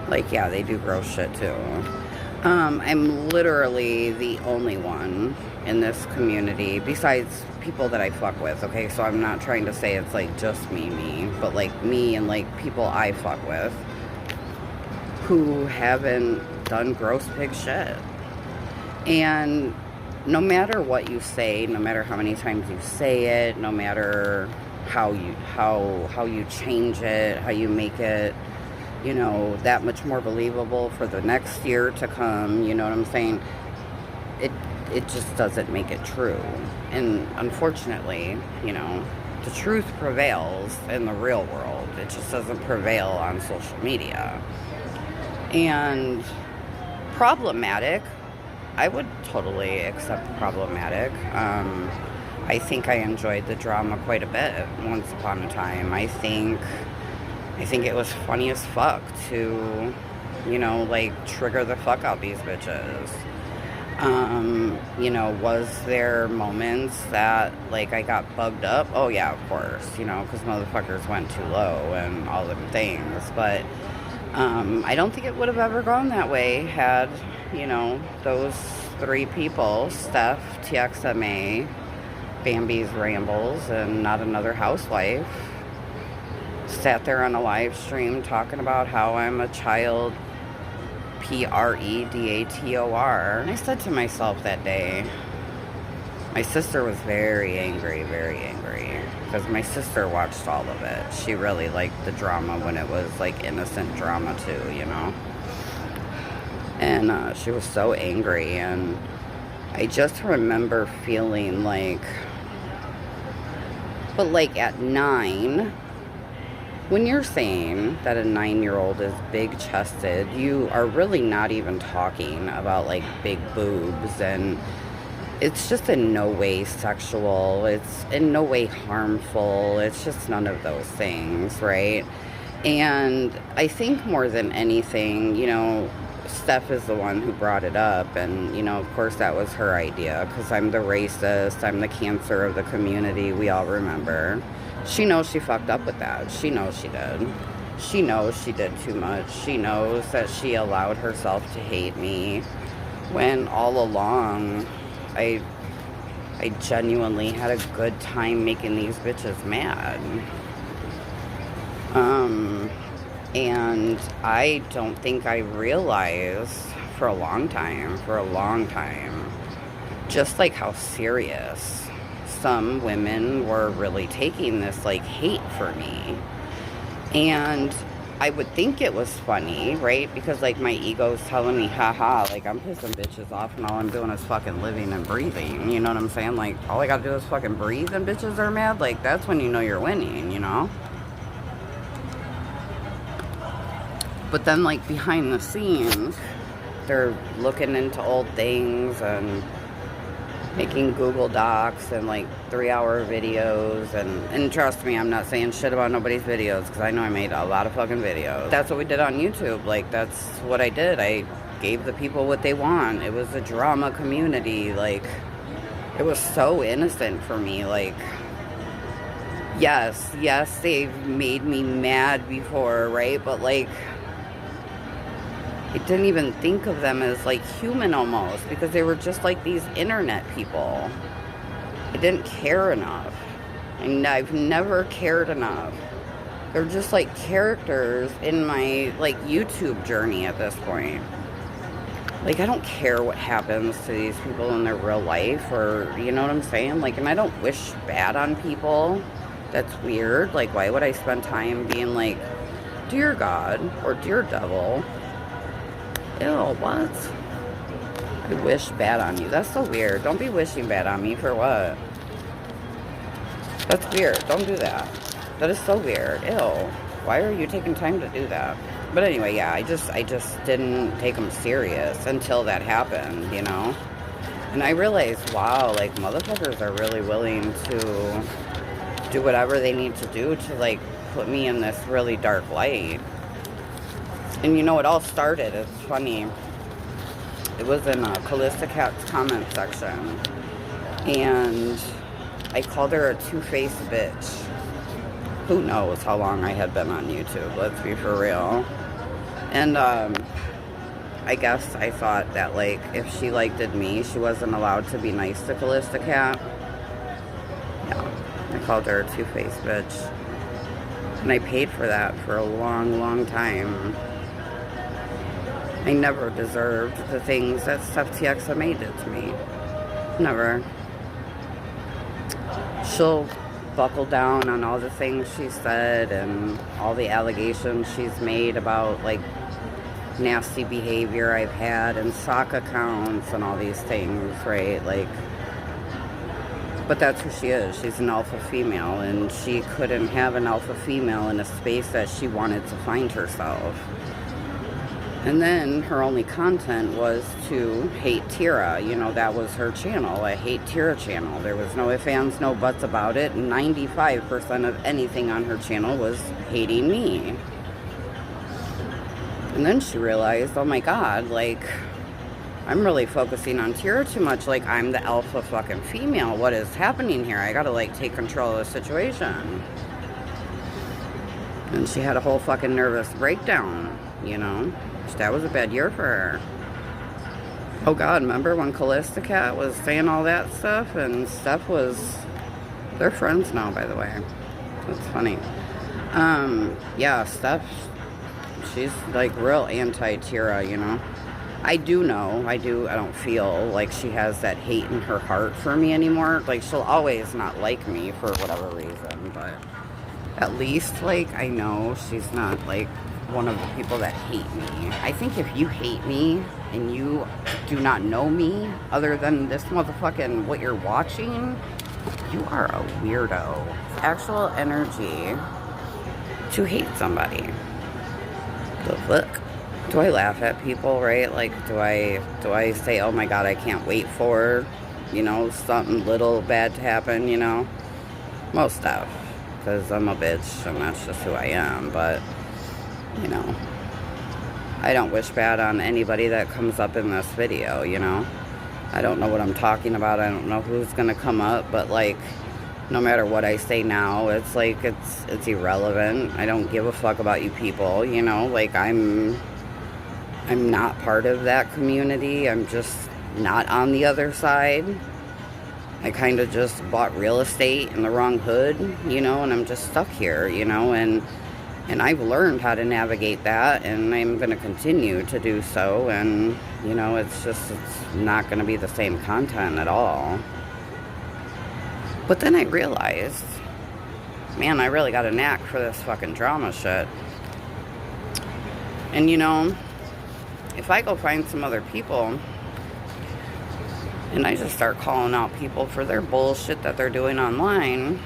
like, yeah, they do gross shit too. I'm literally the only one in this community, besides people that I fuck with, okay? So I'm not trying to say it's like just me, but like me and like people I fuck with who haven't done gross pig shit. And no matter what you say, no matter how many times you say it, no matter how you change it, how you make it, you know, that much more believable for the next year to come, you know what I'm saying? It just doesn't make it true. And unfortunately, you know, the truth prevails in the real world. It just doesn't prevail on social media. And problematic, I would totally accept problematic. I think I enjoyed the drama quite a bit once upon a time. I think it was funny as fuck to, you know, like, trigger the fuck out these bitches. You know, was there moments that, like, I got bugged up? Oh, yeah, of course, you know, because motherfuckers went too low and all them things. But I don't think it would have ever gone that way had, you know, those three people, Steph, TXMA, Bambi's Rambles, and Not Another Housewife, sat there on a live stream talking about how I'm a child predator. I said to myself that day, my sister was very angry, because my sister watched all of it. She really liked the drama when it was like innocent drama too, you know. And she was so angry, and I just remember feeling like, but like at 9, when you're saying that a 9-year-old is big-chested, you are really not even talking about like big boobs, and it's just in no way sexual, it's in no way harmful, it's just none of those things, right? And I think more than anything, you know, Steph is the one who brought it up, and, you know, of course that was her idea, because I'm the racist, I'm the cancer of the community, we all remember. She knows she fucked up with that. She knows she did. She knows she did too much. She knows that she allowed herself to hate me, when all along I genuinely had a good time making these bitches mad. And I don't think I realized for a long time, just like how serious some women were really taking this like hate for me. And I would think it was funny, right? Because like my ego's telling me, haha, like I'm pissing bitches off and all I'm doing is fucking living and breathing. You know what I'm saying? Like all I gotta do is fucking breathe and bitches are mad. Like that's when you know you're winning, you know? But then, like, behind the scenes, they're looking into old things and making Google Docs and, like, 3-hour videos. And trust me, I'm not saying shit about nobody's videos, because I know I made a lot of fucking videos. That's what we did on YouTube. Like, that's what I did. I gave the people what they want. It was a drama community. Like, it was so innocent for me. Like, yes, they've made me mad before, right? But, like, I didn't even think of them as like human almost, because they were just like these internet people. I didn't care enough. And I've never cared enough. They're just like characters in my like YouTube journey at this point. Like I don't care what happens to these people in their real life, or you know what I'm saying? Like, and I don't wish bad on people. That's weird. Like, why would I spend time being like, dear God or dear devil? Ew, what? I wish bad on you. That's so weird. Don't be wishing bad on me for what? That's weird. Don't do that. That is so weird. Ew. Why are you taking time to do that? But anyway, yeah, I just didn't take them serious until that happened, you know? And I realized, wow, like, motherfuckers are really willing to do whatever they need to do to, like, put me in this really dark light. And you know, it all started, it's funny, it was in Callista Cat's comment section. and I called her a two-faced bitch. Who knows how long I had been on YouTube, let's be for real. And I guess I thought that, like, if she liked me, she wasn't allowed to be nice to Callista Cat. Yeah, I called her a two-faced bitch. And I paid for that for a long, long time. I never deserved the things that Steph TX made it to me. Never. She'll buckle down on all the things she said and all the allegations she's made about, like, nasty behavior I've had and sock accounts and all these things, right? Like, but that's who she is. She's an alpha female, and she couldn't have an alpha female in a space that she wanted to find herself. And then her only content was to hate Tyra. You know, that was her channel, a hate Tyra channel. There was no ifs, ands, no buts about it. 95% of anything on her channel was hating me. And then she realized, oh my God, like, I'm really focusing on Tyra too much. Like, I'm the alpha fucking female. What is happening here? I gotta, like, take control of the situation. And she had a whole fucking nervous breakdown, you know? That was a bad year for her. Oh God, remember when Callista Cat was saying all that stuff? And Steph was... They're friends now, by the way. That's funny. Yeah, Steph... She's, like, real anti-Tyra, you know? I don't feel like she has that hate in her heart for me anymore. Like, she'll always not like me for whatever reason, but at least, like, I know she's not, like, one of the people that hate me. I think if you hate me and you do not know me other than this motherfucking what you're watching, you are a weirdo. Actual energy to hate somebody. The fuck? Do I laugh at people, right? Like, do I say, oh my God, I can't wait for, you know, something little bad to happen, you know? Most stuff. Because I'm a bitch and that's just who I am, but, you know, I don't wish bad on anybody that comes up in this video, you know? I don't know what I'm talking about. I don't know who's gonna come up, but, like, no matter what I say now, it's like, it's irrelevant. I don't give a fuck about you people, you know? Like, I'm not part of that community. I'm just not on the other side. I kind of just bought real estate in the wrong hood, you know, and I'm just stuck here, you know, and I've learned how to navigate that, and I'm going to continue to do so, and, you know, it's not going to be the same content at all. But then I realized, man, I really got a knack for this fucking drama shit. And, you know, if I go find some other people and I just start calling out people for their bullshit that they're doing online,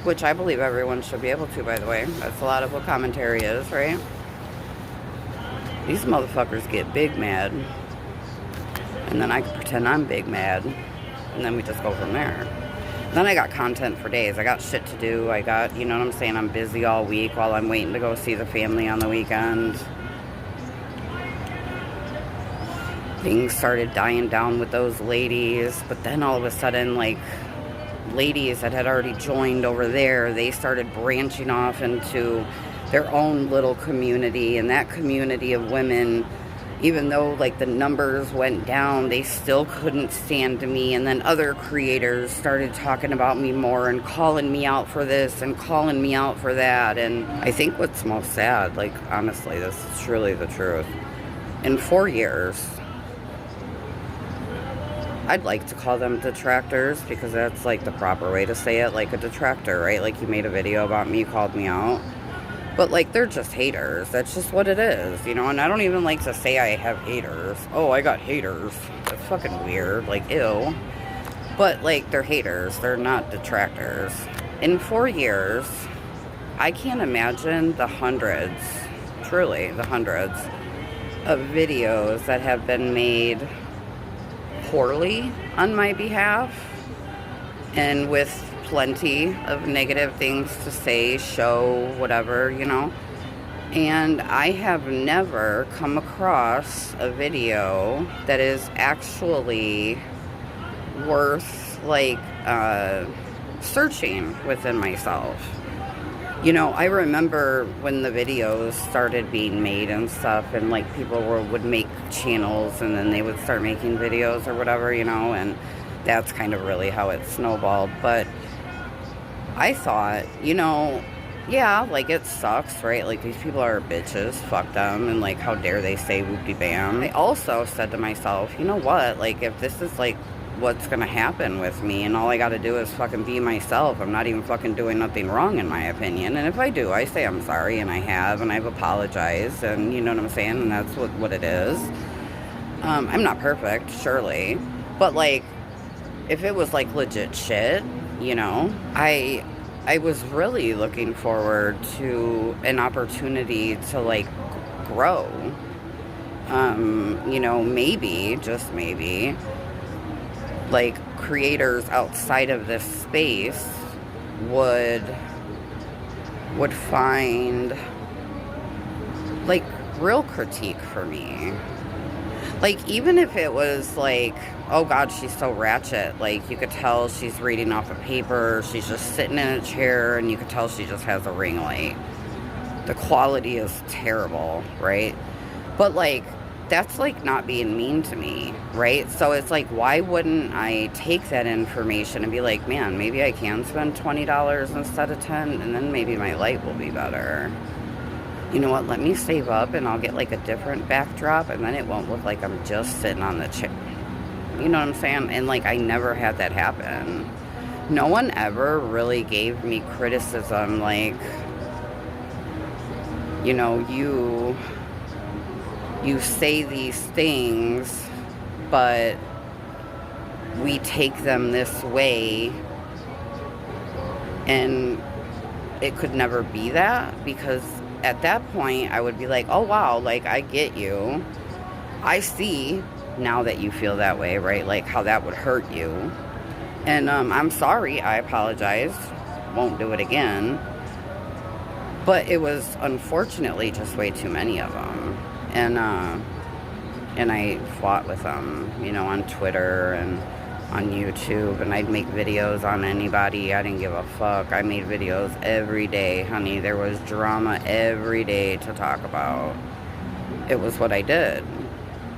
which I believe everyone should be able to, by the way. That's a lot of what commentary is, right? These motherfuckers get big mad. And then I can pretend I'm big mad. And then we just go from there. Then I got content for days. I got shit to do. I got, you know what I'm saying? I'm busy all week while I'm waiting to go see the family on the weekend. Things started dying down with those ladies. But then all of a sudden, like, ladies that had already joined over there, they started branching off into their own little community, and that community of women, even though, like, the numbers went down, they still couldn't stand me. And then other creators started talking about me more and calling me out for this and calling me out for that. And I think what's most sad, like, honestly, this is truly the truth, in 4 years, I'd like to call them detractors, because that's, like, the proper way to say it, like a detractor, right? Like, you made a video about me, you called me out. But, like, they're just haters. That's just what it is, you know? And I don't even like to say I have haters. Oh, I got haters. That's fucking weird. Like, ew. But, like, they're haters. They're not detractors. In 4 years, I can't imagine the hundreds, truly, the hundreds of videos that have been made poorly on my behalf and with plenty of negative things to say, show, whatever, you know. And I have never come across a video that is actually worth like, searching within myself. You know, I remember when the videos started being made and stuff, and like people would make channels and then they would start making videos or whatever, you know, and that's kind of really how it snowballed. But I thought, you know, yeah, like it sucks, right? Like these people are bitches, fuck them, and like how dare they say whoop-de-bam. I also said to myself, you know what, like if this is like what's gonna happen with me and all I gotta do is fucking be myself, I'm not even fucking doing nothing wrong in my opinion. And if I do, I say I'm sorry, and I've apologized, and you know what I'm saying, and that's what it is. I'm not perfect, surely, but like if it was like legit shit, you know, I was really looking forward to an opportunity to like grow. You know, maybe, just maybe, like creators outside of this space would find like real critique for me. Like even if it was like, oh god, she's so ratchet, like you could tell she's reading off a paper, she's just sitting in a chair, and you could tell she just has a ring light. The quality is terrible, right? But like that's like not being mean to me, right? So it's like, why wouldn't I take that information and be like, man, maybe I can spend $20 instead of 10, and then maybe my light will be better. You know what, let me save up and I'll get like a different backdrop, and then it won't look like I'm just sitting on the chair. You know what I'm saying? And like I never had that happen. No one ever really gave me criticism like, you know, you say these things, but we take them this way, and it could never be that, because at that point I would be like, oh wow, like I get you, I see now that you feel that way, right? Like how that would hurt you, and I'm sorry, I apologize, won't do it again. But it was unfortunately just way too many of them. And I fought with them, you know, on Twitter and on YouTube, and I'd make videos on anybody. I didn't give a fuck. I made videos every day, honey. There was drama every day to talk about. It was what I did.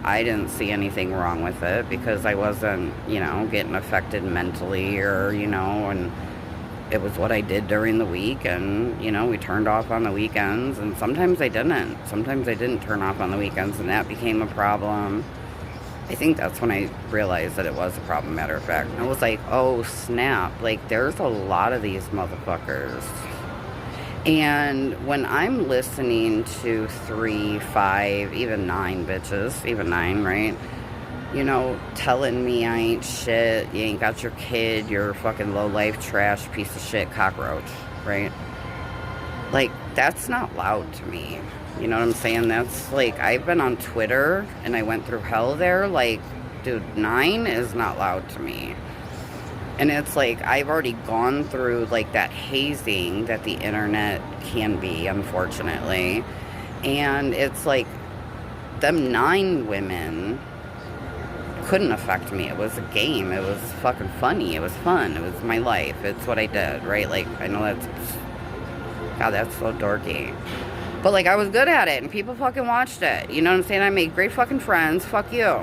I didn't see anything wrong with it because I wasn't, you know, getting affected mentally, or, you know, and it was what I did during the week, and, you know, we turned off on the weekends, and sometimes I didn't. Sometimes I didn't turn off on the weekends, and that became a problem. I think that's when I realized that it was a problem, matter of fact. I was like, oh, snap. Like, there's a lot of these motherfuckers. And when I'm listening to 3, 5, even 9 bitches, even 9, right? You know, telling me I ain't shit, you ain't got your kid, you're a fucking low-life trash piece of shit cockroach, right? Like, that's not loud to me. You know what I'm saying? That's like, I've been on Twitter and I went through hell there. Like, dude, 9 is not loud to me. And it's like, I've already gone through like that hazing that the internet can be, unfortunately. And it's like, them 9 women couldn't affect me. It was a game. It was fucking funny. It was fun. It was my life. It's what I did, right? Like, I know that's, God, that's so dorky. But like, I was good at it, and people fucking watched it. You know what I'm saying? I made great fucking friends. Fuck you.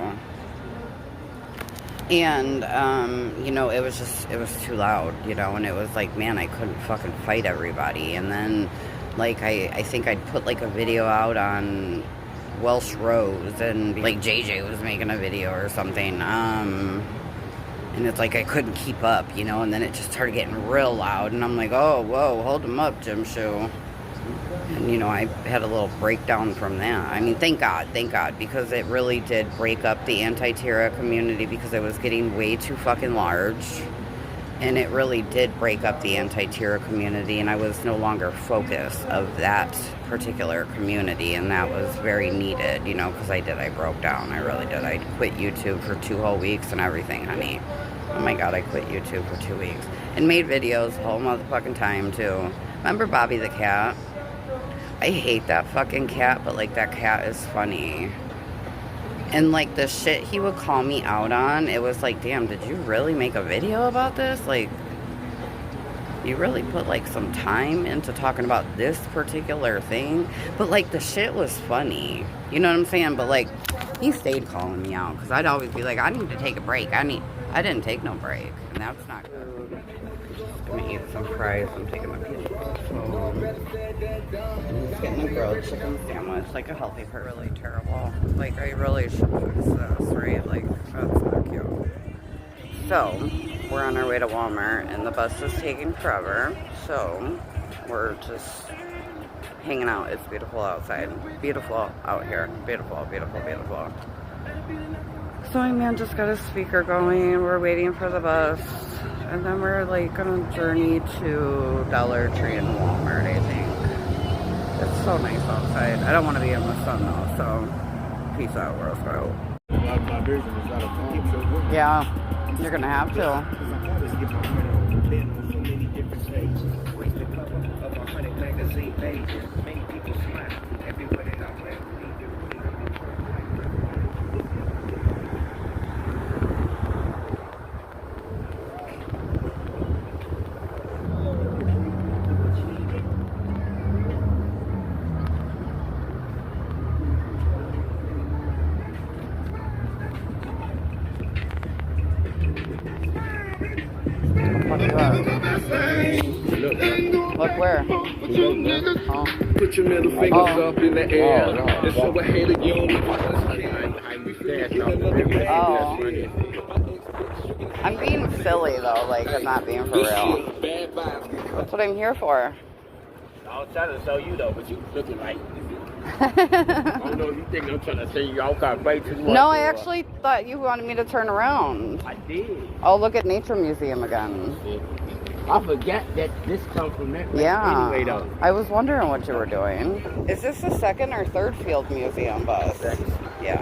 And, you know, it was too loud, you know, and it was like, man, I couldn't fucking fight everybody. And then, like, I think I'd put like a video out on Welsh Rose, and like JJ was making a video or something, and it's like I couldn't keep up, you know, and then it just started getting real loud, and I'm like, oh, whoa, hold him up, Jim Shoe. And, you know, I had a little breakdown from that. I mean, thank God, because it really did break up the anti-TYRA community, because it was getting way too fucking large. And it really did break up the anti-TYRA community, and I was no longer focus of that particular community, and that was very needed, you know, because I broke down. I really did. I quit YouTube for 2 whole weeks and everything, honey. Oh my God, I quit YouTube for 2 weeks. And made videos the whole motherfucking time, too. Remember Bobby the cat? I hate that fucking cat, but like, that cat is funny. And like the shit he would call me out on, it was like, damn, did you really make a video about this? Like, you really put like some time into talking about this particular thing. But like the shit was funny. You know what I'm saying? But like he stayed calling me out because I'd always be like, I need to take a break. I didn't take no break. And that's not good. I'm gonna eat some fries. I'm taking my pizza home. I'm just getting a grilled chicken sandwich, like a healthy person. Really terrible. Like I really should fix this, right? Like that's not cute. So we're on our way to Walmart and the bus is taking forever. So we're just hanging out. It's beautiful outside. Beautiful out here. Beautiful, beautiful, beautiful. So my man just got his speaker going. We're waiting for the bus. And then we're like gonna journey to Dollar Tree and Walmart, I think. It's so nice outside. I don't want to be in the sun though, so peace out, Girl Scout. Yeah, you're gonna have to. Look where? Oh. Put your middle fingers up in the air. And so I hate it, you I'm being silly though, like I'm not being for real. That's what I'm here for. I was trying to show you though, but you looking like I don't know if you think I'm trying to say y'all got way too much. No, I actually thought you wanted me to turn around. I did. Oh, look at Nature Museum again. I forgot that this comes from that. Yeah. Anyway, though. I was wondering what you were doing. Is this the second or third field museum bus? Yeah.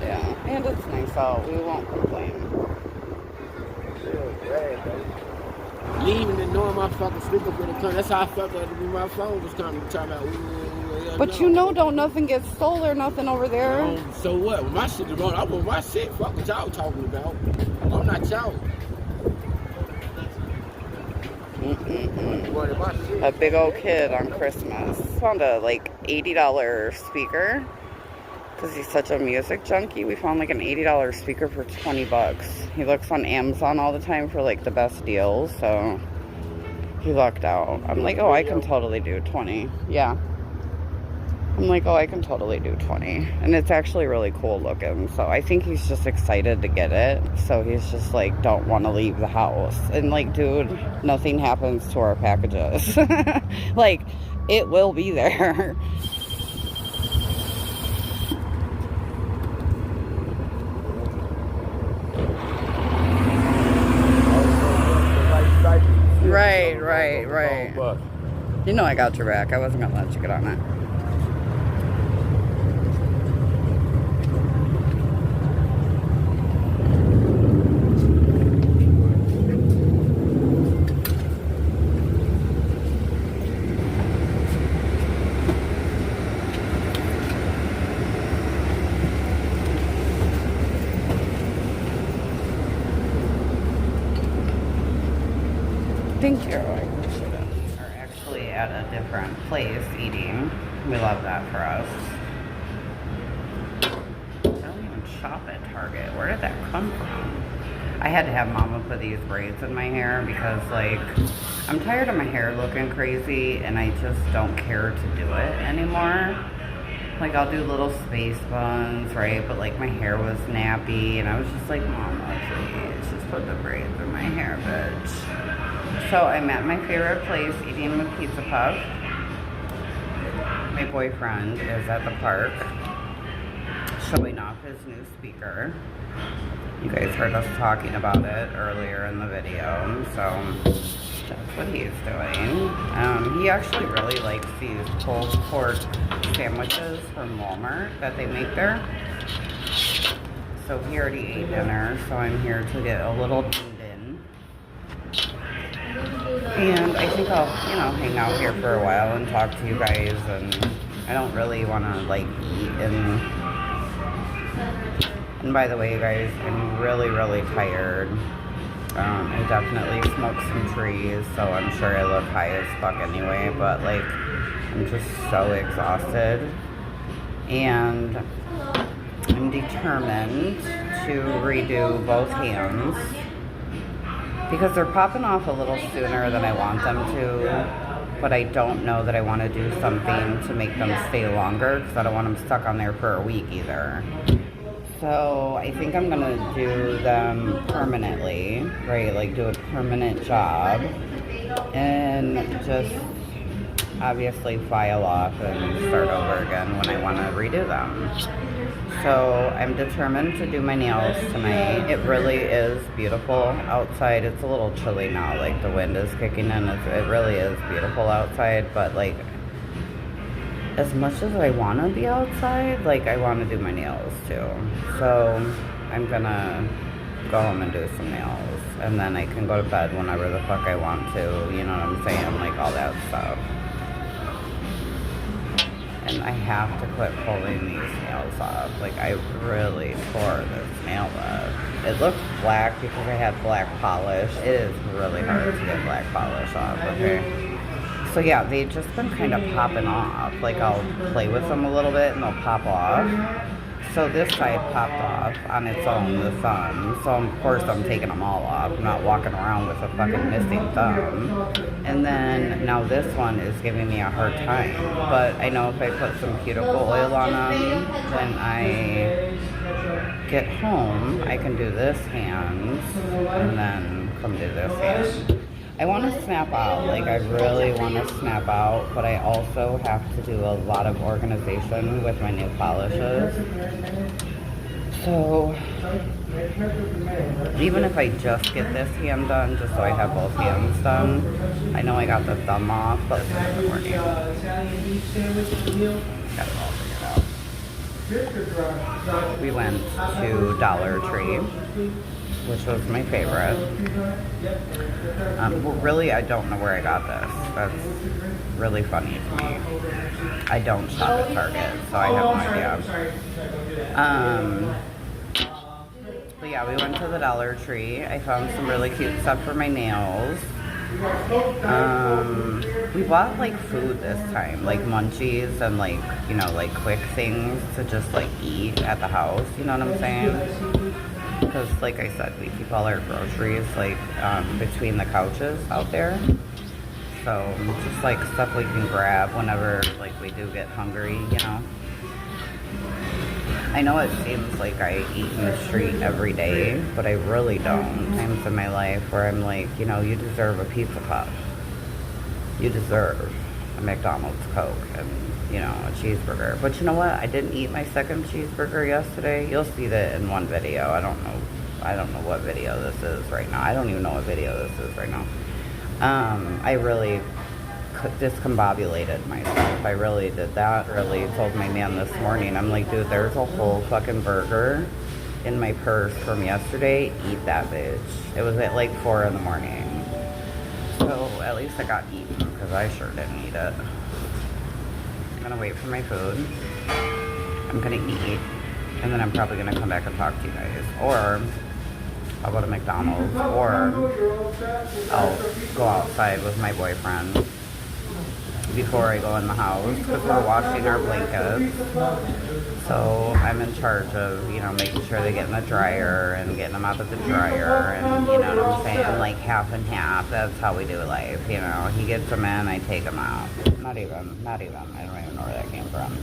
Yeah. And it's nice out. We won't complain. Leaving and knowing my fucking speaker for the come. That's how I felt that my phone was coming. Talking about. But you know, don't nothing get stolen or nothing over there. So what? When my shit is going, I want my shit. Fuck what y'all talking about. I'm not y'all. A big old kid on Christmas. Found a like $80 speaker. Because he's such a music junkie. We found like an $80 speaker for 20 bucks. He looks on Amazon all the time for like the best deals. So he lucked out. I'm like, oh, I can totally do 20. Yeah. I'm like, oh, I can totally do 20. And it's actually really cool looking. So I think he's just excited to get it. So he's just like, don't want to leave the house. And like, dude, nothing happens to our packages. Like, it will be there. Right. You know I got your back. I wasn't going to let you get on it. Thank you. We're actually at a different place eating. We love that for us. I don't even shop at Target. Where did that come from? I had to have Mama put these braids in my hair because, like, I'm tired of my hair looking crazy and I just don't care to do it anymore. Like, I'll do little space buns, right? But, like, my hair was nappy and I was just like, Mama, please, just put the braids in my hair, bitch. So I'm at my favorite place eating with Pizza Puff. My boyfriend is at the park showing off his new speaker. You guys heard us talking about it earlier in the video, so that's what he's doing. He actually really likes these pulled pork sandwiches from Walmart that they make there. So he already ate dinner, so I'm here to get a little and I think I'll, hang out here for a while and talk to you guys, and I don't really want to like eat and by the way, guys, I'm really, really tired. I definitely smoked some trees, so I'm sure I look high as fuck anyway, but like, I'm just so exhausted. And I'm determined to redo both hands because they're popping off a little sooner than I want them to, but I don't know that I want to do something to make them stay longer because I don't want them stuck on there for a week either. So I think I'm gonna do them permanently, right? Like do a permanent job and just obviously file off and start over again when I want to redo them. So I'm determined to do my nails tonight. It really is beautiful outside. It's a little chilly now, like the wind is kicking in. It really is beautiful outside, but like as much as I want to be outside, like I want to do my nails too. So I'm gonna go home and do some nails, and then I can go to bed whenever the fuck I want to, you know what I'm saying, like all that stuff. And I have to quit pulling these nails off. Like I really tore this nail up. It looks black because I had black polish. It is really hard to get black polish off, okay? So yeah, they've just been kind of popping off. Like I'll play with them a little bit and they'll pop off. So this side popped off on its own, the thumb. So of course I'm taking them all off. I'm not walking around with a fucking missing thumb. And then now this one is giving me a hard time. But I know if I put some cuticle oil on them, when I get home, I can do this hand and then come do this hand. I want to snap out, like I really want to snap out, but I also have to do a lot of organization with my new polishes. So, even if I just get this hand done, just so I have both hands done, I know I got the thumb off, but this is in the morning. Got it all figured out. We went to Dollar Tree, which was my favorite. Well, really, I don't know where I got this. That's really funny to me. I don't shop at Target, so I have no idea. But yeah, we went to the Dollar Tree. I found some really cute stuff for my nails. We bought like food this time, like munchies and like, you know, like quick things to just like eat at the house, you know what I'm saying? Because like I said, we keep all our groceries like between the couches out there. So just like stuff we can grab whenever like we do get hungry, you know. I know it seems like I eat in the street every day, but I really don't. Times in my life where I'm like, you know, you deserve a pizza puff. You deserve a McDonald's Coke and, you know, a cheeseburger. But you know what? I didn't eat my second cheeseburger yesterday. You'll see that in one video. I don't know what video this is right now. I don't even know what video this is right now. I really discombobulated myself. I really did that. Really told my man this morning, I'm like, dude, there's a whole fucking burger in my purse from yesterday. Eat that bitch. It was at like 4 in the morning. So at least I got eaten because I sure didn't eat it. I'm gonna wait for my food. I'm gonna eat, and then I'm probably gonna come back and talk to you guys. Or I'll go to McDonald's, or I'll go outside with my boyfriend before I go in the house because we're washing our blankets. So I'm in charge of, you know, making sure they get in the dryer and getting them out of the dryer, and you know what I'm saying, like half and half. That's how we do life, you know. He gets them in, I take them out. Not even. I don't even know where that came from.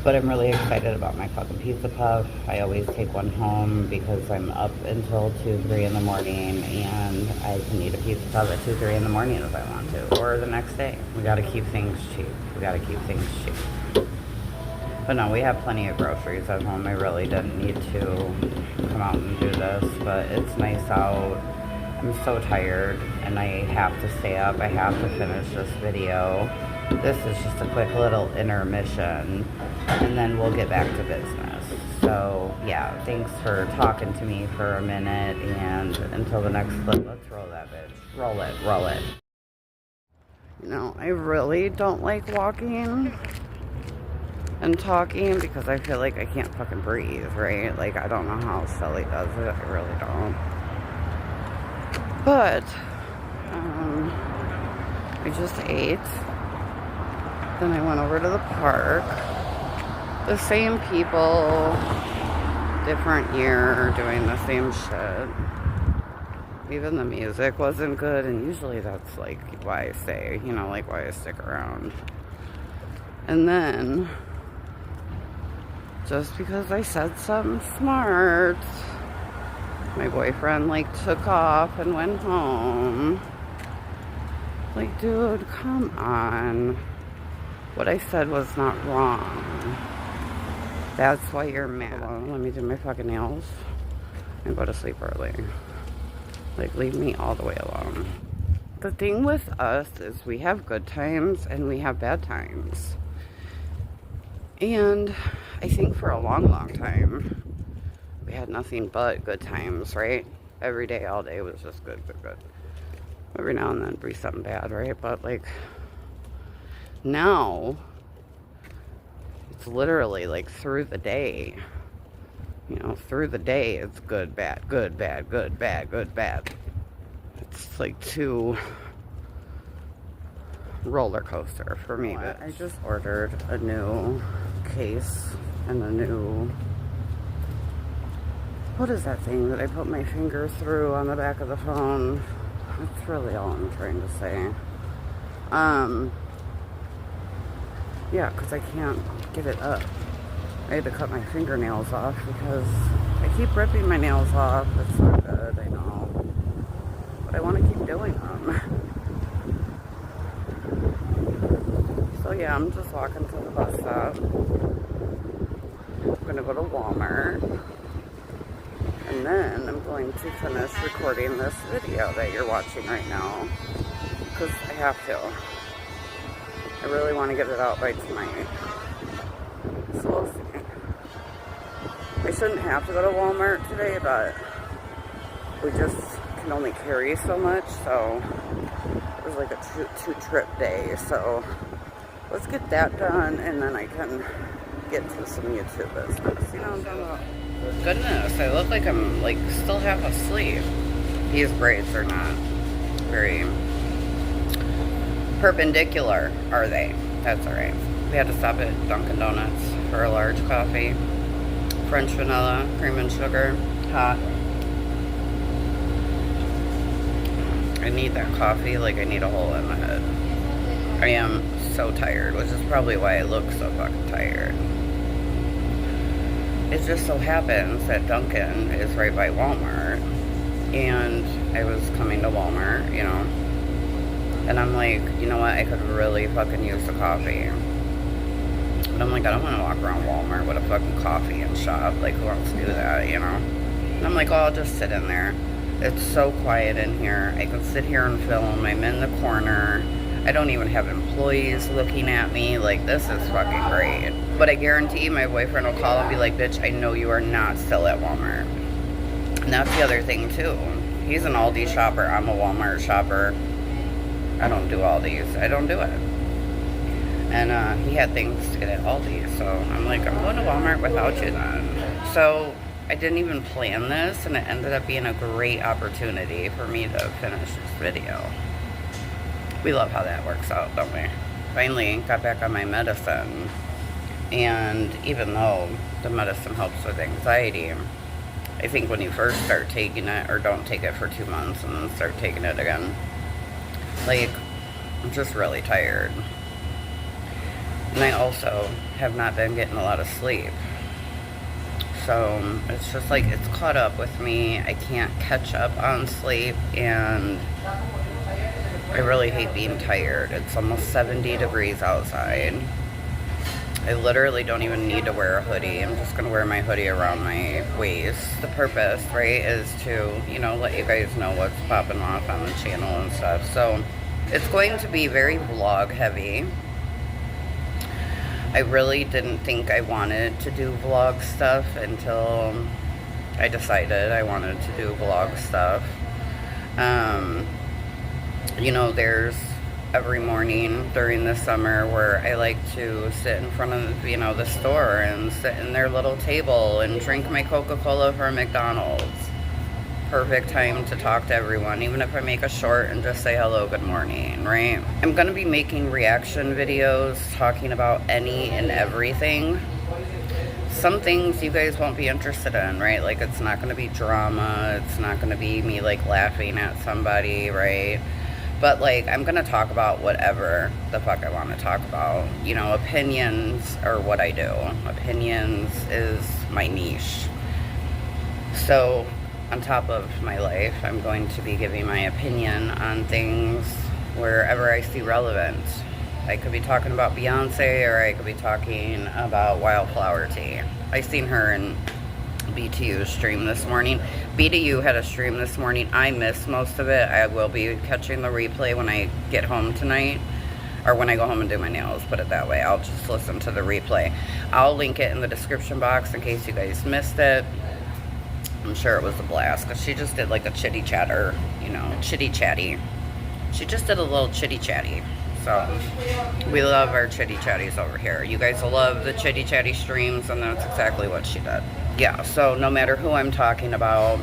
But I'm really excited about my fucking pizza puff. I always take one home because I'm up until 2, 3 in the morning, and I can eat a pizza puff at 2, 3 in the morning if I want to, or the next day. We gotta keep things cheap. But no, we have plenty of groceries at home. I really didn't need to come out and do this, but it's nice out. I'm so tired, and I have to stay up. I have to finish this video. This is just a quick little intermission, and then we'll get back to business. So yeah, thanks for talking to me for a minute, and until the next clip, let's roll that bitch. Roll it. You know, I really don't like walking and talking because I feel like I can't fucking breathe, right? Like, I don't know how Sally does it. I really don't. But, I just ate. Then I went over to the park. The same people, different year, doing the same shit. Even the music wasn't good, and usually that's like why I stay, you know, like why I stick around. And then, just because I said something smart, my boyfriend like took off and went home. Like, dude, come on. What I said was not wrong. That's why you're mad. Let me do my fucking nails and go to sleep early. Like, leave me all the way alone. The thing with us is we have good times and we have bad times. And I think for a long, long time, we had nothing but good times, right? Every day, all day was just good, good, good. Every now and then it'd be something bad, right? But like, now, it's literally like through the day. You know, through the day, it's good, bad, good, bad, good, bad, good, bad. It's like too roller coaster for me. But I just ordered a new case and a new, what is that thing that I put my finger through on the back of the phone? That's really all I'm trying to say. Yeah, because I can't get it up. I had to cut my fingernails off because I keep ripping my nails off. It's not good, I know. But I want to keep doing them. So yeah, I'm just walking to the bus stop. I'm going to go to Walmart. And then I'm going to finish recording this video that you're watching right now. Because I have to. I really want to get it out by tonight. So we'll see. I shouldn't have to go to Walmart today, but we just can only carry so much, so it was like a two-trip day. So let's get that done, and then I can get to some YouTube business. You know what I'm talking about? Goodness, I look like I'm like still half asleep. These braids are not very perpendicular, are they? That's alright. We had to stop at Dunkin' Donuts for a large coffee. French vanilla, cream and sugar, hot. I need that coffee like I need a hole in my head. I am so tired, which is probably why I look so fucking tired. It just so happens that Dunkin' is right by Walmart, and I was coming to Walmart, you know, and I'm like, you know what, I could really fucking use the coffee. But I'm like, I don't want to walk around Walmart with a fucking coffee and shop. Like, who wants to do that, you know? And I'm like, oh, I'll just sit in there. It's so quiet in here. I can sit here and film. I'm in the corner. I don't even have employees looking at me. Like, this is fucking great. But I guarantee my boyfriend will call and be like, bitch, I know you are not still at Walmart. And that's the other thing, too. He's an Aldi shopper. I'm a Walmart shopper. I don't do Aldi's. I don't do it. And he had things to get at Aldi, so I'm like, I'm going to Walmart without you then. So I didn't even plan this, and it ended up being a great opportunity for me to finish this video. We love how that works out, don't we? Finally got back on my medicine, and even though the medicine helps with anxiety, I think when you first start taking it, or don't take it for 2 months and then start taking it again, like, I'm just really tired. And I also have not been getting a lot of sleep. So it's just like, it's caught up with me. I can't catch up on sleep, and I really hate being tired. It's almost 70 degrees outside. I literally don't even need to wear a hoodie. I'm just gonna wear my hoodie around my waist. The purpose, right, is to, you know, let you guys know what's popping off on the channel and stuff. So it's going to be very vlog heavy. I really didn't think I wanted to do vlog stuff until I decided I wanted to do vlog stuff. You know, there's every morning during the summer where I like to sit in front of, you know, the store and sit in their little table and drink my Coca-Cola from McDonald's. Perfect time to talk to everyone, even if I make a short and just say hello, good morning, right? I'm gonna be making reaction videos talking about any and everything. Some things you guys won't be interested in, right? Like, it's not gonna be drama, it's not gonna be me like laughing at somebody, right? But like, I'm gonna talk about whatever the fuck I want to talk about. You know, opinions are what I do. Opinions is my niche. So on top of my life, I'm going to be giving my opinion on things wherever I see relevant. I could be talking about Beyonce, or I could be talking about Wildflower Tea. I seen her in BTU's stream this morning. BTU had a stream this morning. I missed most of it. I will be catching the replay when I get home tonight, or when I go home and do my nails, put it that way. I'll just listen to the replay. I'll link it in the description box in case you guys missed it. I'm sure it was a blast, because she just did like a chitty chatter, you know, chitty chatty. She just did a little chitty chatty. So we love our chitty chatties over here. You guys will love the chitty chatty streams, and that's exactly what she did. Yeah, so no matter who I'm talking about,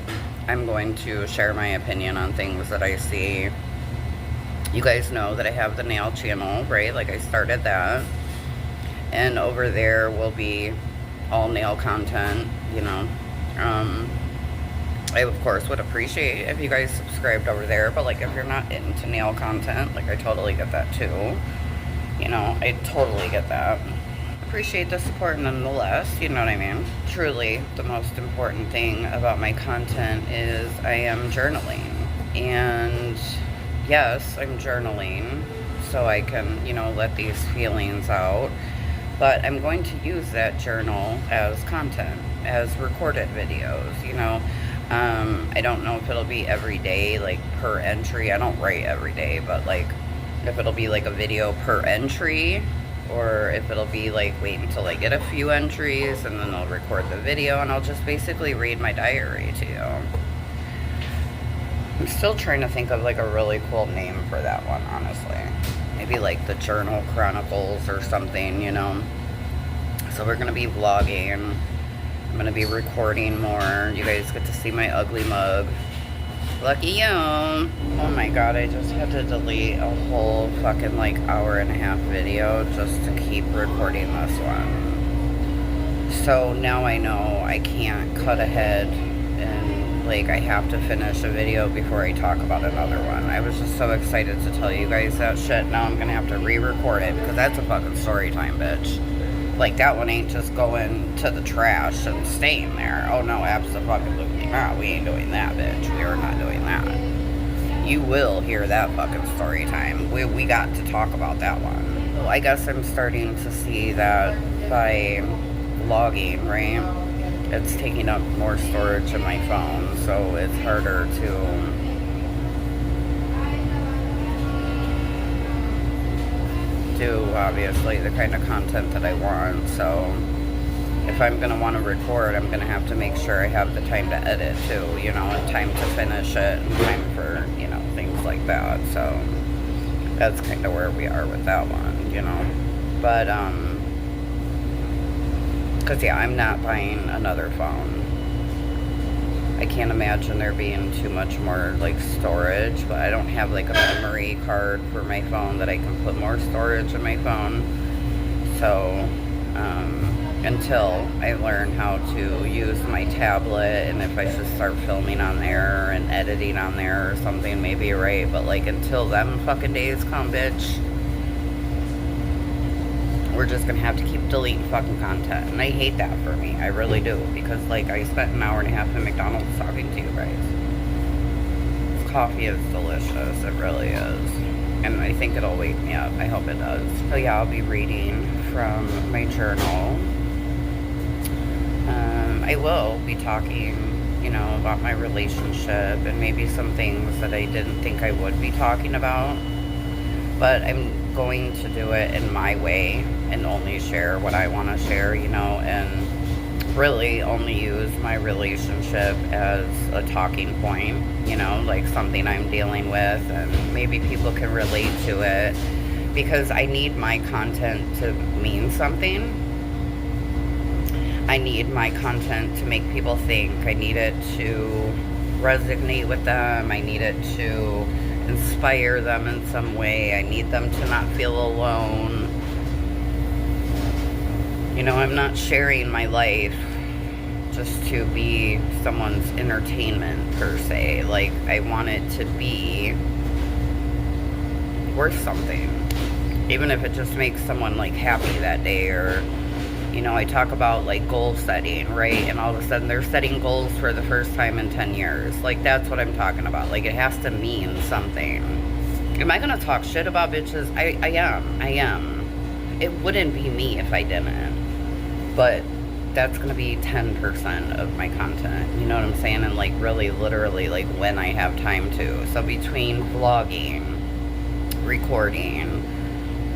I'm going to share my opinion on things that I see. You guys know that I have the nail channel, right? Like, I started that. And over there will be all nail content, you know. I, of course, would appreciate if you guys subscribed over there, but, like, if you're not into nail content, like, I totally get that, too. You know, I totally get that. Appreciate the support nonetheless, you know what I mean? Truly, the most important thing about my content is I am journaling. And, yes, I'm journaling so I can, you know, let these feelings out. But I'm going to use that journal as content, as recorded videos, you know. I don't know if it'll be every day, like per entry. I don't write every day, but like if it'll be like a video per entry, or if it'll be like wait until I get a few entries and then I'll record the video and I'll just basically read my diary to you. I'm still trying to think of like a really cool name for that one, honestly. Maybe like the Journal Chronicles or something, you know. So we're gonna be vlogging. I'm gonna be recording more. You guys get to see my ugly mug. Lucky you. Oh my god, I just had to delete a whole fucking like hour-and-a-half video just to keep recording this one. So now I know I can't cut ahead and like I have to finish a video before I talk about another one. I was just so excited to tell you guys that shit. Now I'm gonna have to re-record it because that's a fucking story time, bitch. Like, that one ain't just going to the trash and staying there. Oh, no, absolutely not. We ain't doing that, bitch. We are not doing that. You will hear that fucking story time. We got to talk about that one. Well, I guess I'm starting to see that by vlogging, right? It's taking up more storage in my phone, so it's harder to do obviously the kind of content that I want. So if I'm gonna want to record, I'm gonna have to make sure I have the time to edit too, you know, and time to finish it, and time for, you know, things like that. So that's kind of where we are with that one, you know. But because yeah, I'm not buying another phone. I can't imagine there being too much more like storage, but I don't have like a memory card for my phone that I can put more storage in my phone. So until I learn how to use my tablet, and if I should start filming on there and editing on there or something, maybe you're right. But like until them fucking days come, bitch, we're just gonna have to keep deleting fucking content. And I hate that for me. I really do. Because like I spent an hour and a half in McDonald's talking to you guys. This coffee is delicious. It really is. And I think it'll wake me up. I hope it does. So yeah, I'll be reading from my journal. I will be talking, you know, about my relationship and maybe some things that I didn't think I would be talking about. But I'm going to do it in my way and only share what I want to share, you know, and really only use my relationship as a talking point, you know, like something I'm dealing with, and maybe people can relate to it, because I need my content to mean something. I need my content to make people think. I need it to resonate with them. I need it to inspire them in some way. I need them to not feel alone. You know, I'm not sharing my life just to be someone's entertainment per se. Like, I want it to be worth something. Even if it just makes someone like happy that day. Or, you know, I talk about like goal setting, right? And all of a sudden they're setting goals for the first time in 10 years. Like, that's what I'm talking about. Like, it has to mean something. Am I gonna talk shit about bitches? I am. It wouldn't be me if I didn't. But that's going to be 10% of my content. You know what I'm saying? And like really, literally, like when I have time to. So between vlogging, recording,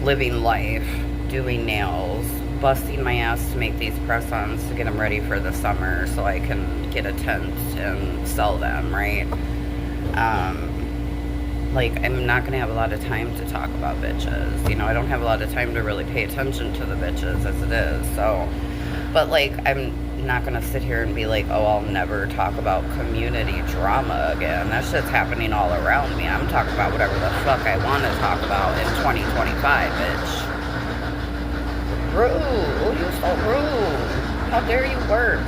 living life, doing nails, busting my ass to make these press-ons to get them ready for the summer so I can get a tent and sell them, right? Like, I'm not going to have a lot of time to talk about bitches. You know, I don't have a lot of time to really pay attention to the bitches as it is. So, but like, I'm not going to sit here and be like, oh, I'll never talk about community drama again. That shit's happening all around me. I'm talking about whatever the fuck I want to talk about in 2025, bitch. Rude. You're so rude. How dare you work?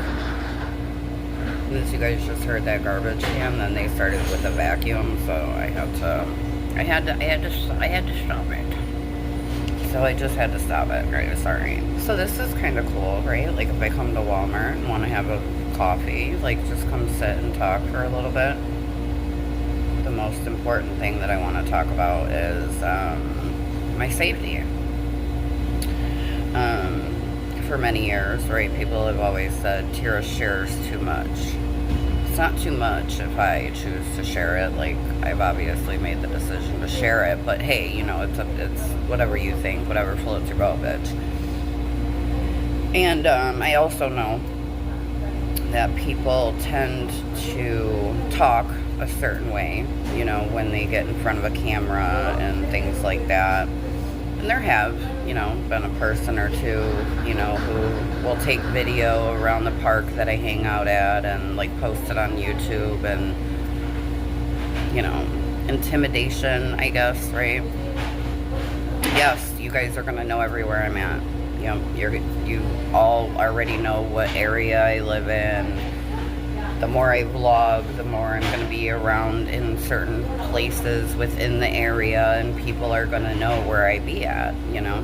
As you guys just heard that garbage can, then they started with a vacuum, so I had to stop it. So I just had to stop it, right? Sorry. So this is kind of cool, right? Like, if I come to Walmart and want to have a coffee, like, just come sit and talk for a little bit. The most important thing that I want to talk about is my safety. For many years, right, people have always said Tyra shares too much. It's not too much if I choose to share it. Like, I've obviously made the decision to share it, but hey, you know, it's whatever you think, whatever floats your boat, bitch. And I also know that people tend to talk a certain way, you know, when they get in front of a camera and things like that. And there have, you know, been a person or two, you know, who will take video around the park that I hang out at and, like, post it on YouTube, and, you know, intimidation, I guess, right? Yes, you guys are going to know everywhere I'm at. You know, you all already know what area I live in. The more I vlog, the more I'm going to be around in certain places within the area, and people are going to know where I be at, you know.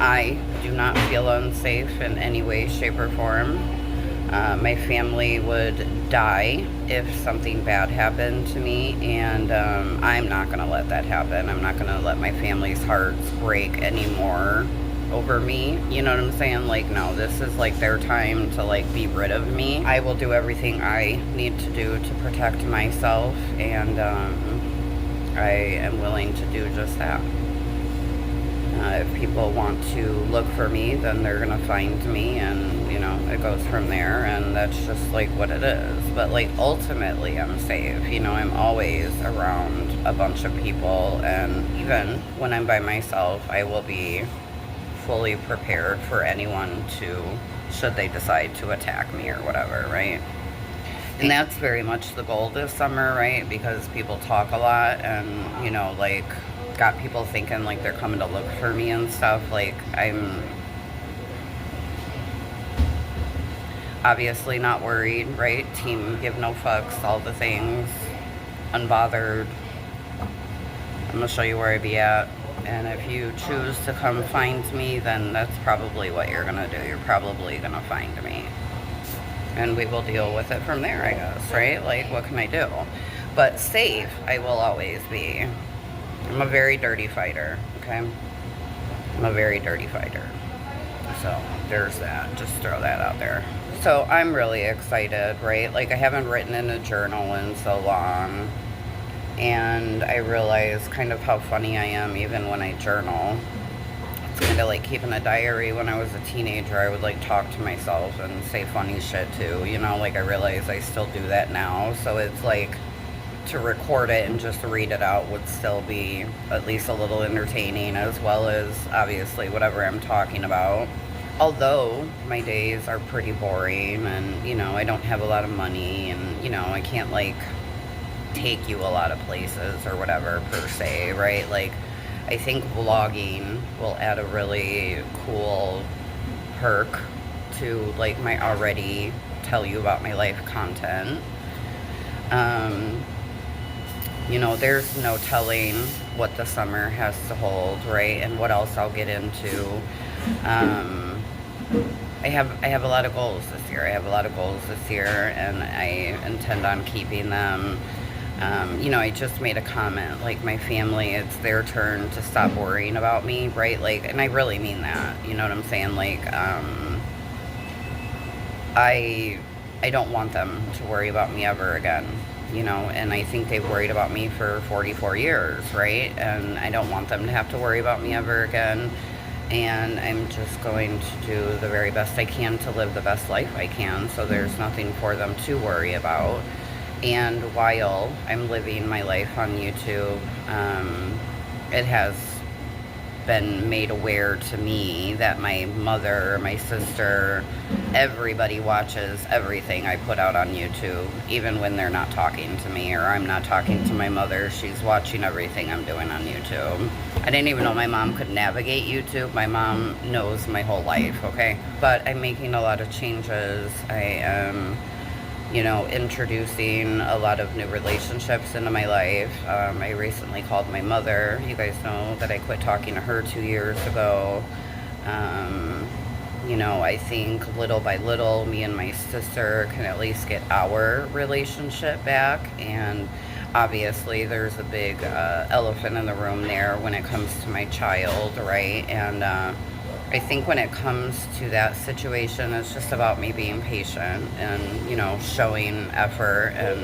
I do not feel unsafe in any way, shape, or form. My family would die if something bad happened to me, and I'm not going to let that happen. I'm not going to let my family's hearts break anymore over me. You know what I'm saying? Like, no, this is like their time to, like, be rid of me. I will do everything I need to do to protect myself, and I am willing to do just that. If people want to look for me, then they're gonna find me, and, you know, it goes from there, and that's just like what it is. But, like, ultimately I'm safe. You know, I'm always around a bunch of people, and even when I'm by myself, I will be fully prepared for anyone to, should they decide to attack me or whatever, right? And that's very much the goal this summer, right? Because people talk a lot, and, you know, like, got people thinking like they're coming to look for me and stuff. Like, I'm obviously not worried, right? Team give no fucks, all the things, unbothered. I'm gonna show you where I be at. And if you choose to come find me, then that's probably what you're gonna do. You're probably gonna find me. And we will deal with it from there, I guess, right? Like, what can I do? But safe, I will always be. I'm a very dirty fighter, okay? I'm a very dirty fighter. So, there's that. Just throw that out there. So, I'm really excited, right? Like, I haven't written in a journal in so long. And I realize kind of how funny I am even when I journal. It's kind of like keeping a diary. When I was a teenager, I would like talk to myself and say funny shit too, you know, like I realize I still do that now. So it's like to record it and just read it out would still be at least a little entertaining, as well as obviously whatever I'm talking about. Although my days are pretty boring and, you know, I don't have a lot of money and, you know, I can't like take you a lot of places or whatever per se, right? Like, I think vlogging will add a really cool perk to like my already tell you about my life content. You know, there's no telling what the summer has to hold, right? And what else I'll get into. I have a lot of goals this year. And I intend on keeping them. You know, I just made a comment, like my family, it's their turn to stop worrying about me, right? Like, and I really mean that, you know what I'm saying? Like, I don't want them to worry about me ever again, you know, and I think they've worried about me for 44 years, right? And I don't want them to have to worry about me ever again. And I'm just going to do the very best I can to live the best life I can, so there's nothing for them to worry about. And while I'm living my life on YouTube, it has been made aware to me that my mother, my sister, everybody watches everything I put out on YouTube, even when they're not talking to me or I'm not talking to my mother. She's watching everything I'm doing on YouTube. I didn't even know my mom could navigate YouTube. My mom knows my whole life, okay? But I'm making a lot of changes. I am, you know, introducing a lot of new relationships into my life. I recently called my mother. You guys know that I quit talking to her 2 years ago. You know, I think little by little, me and my sister can at least get our relationship back. And obviously there's a big elephant in the room there when it comes to my child, right? And I think when it comes to that situation, it's just about me being patient and, you know, showing effort and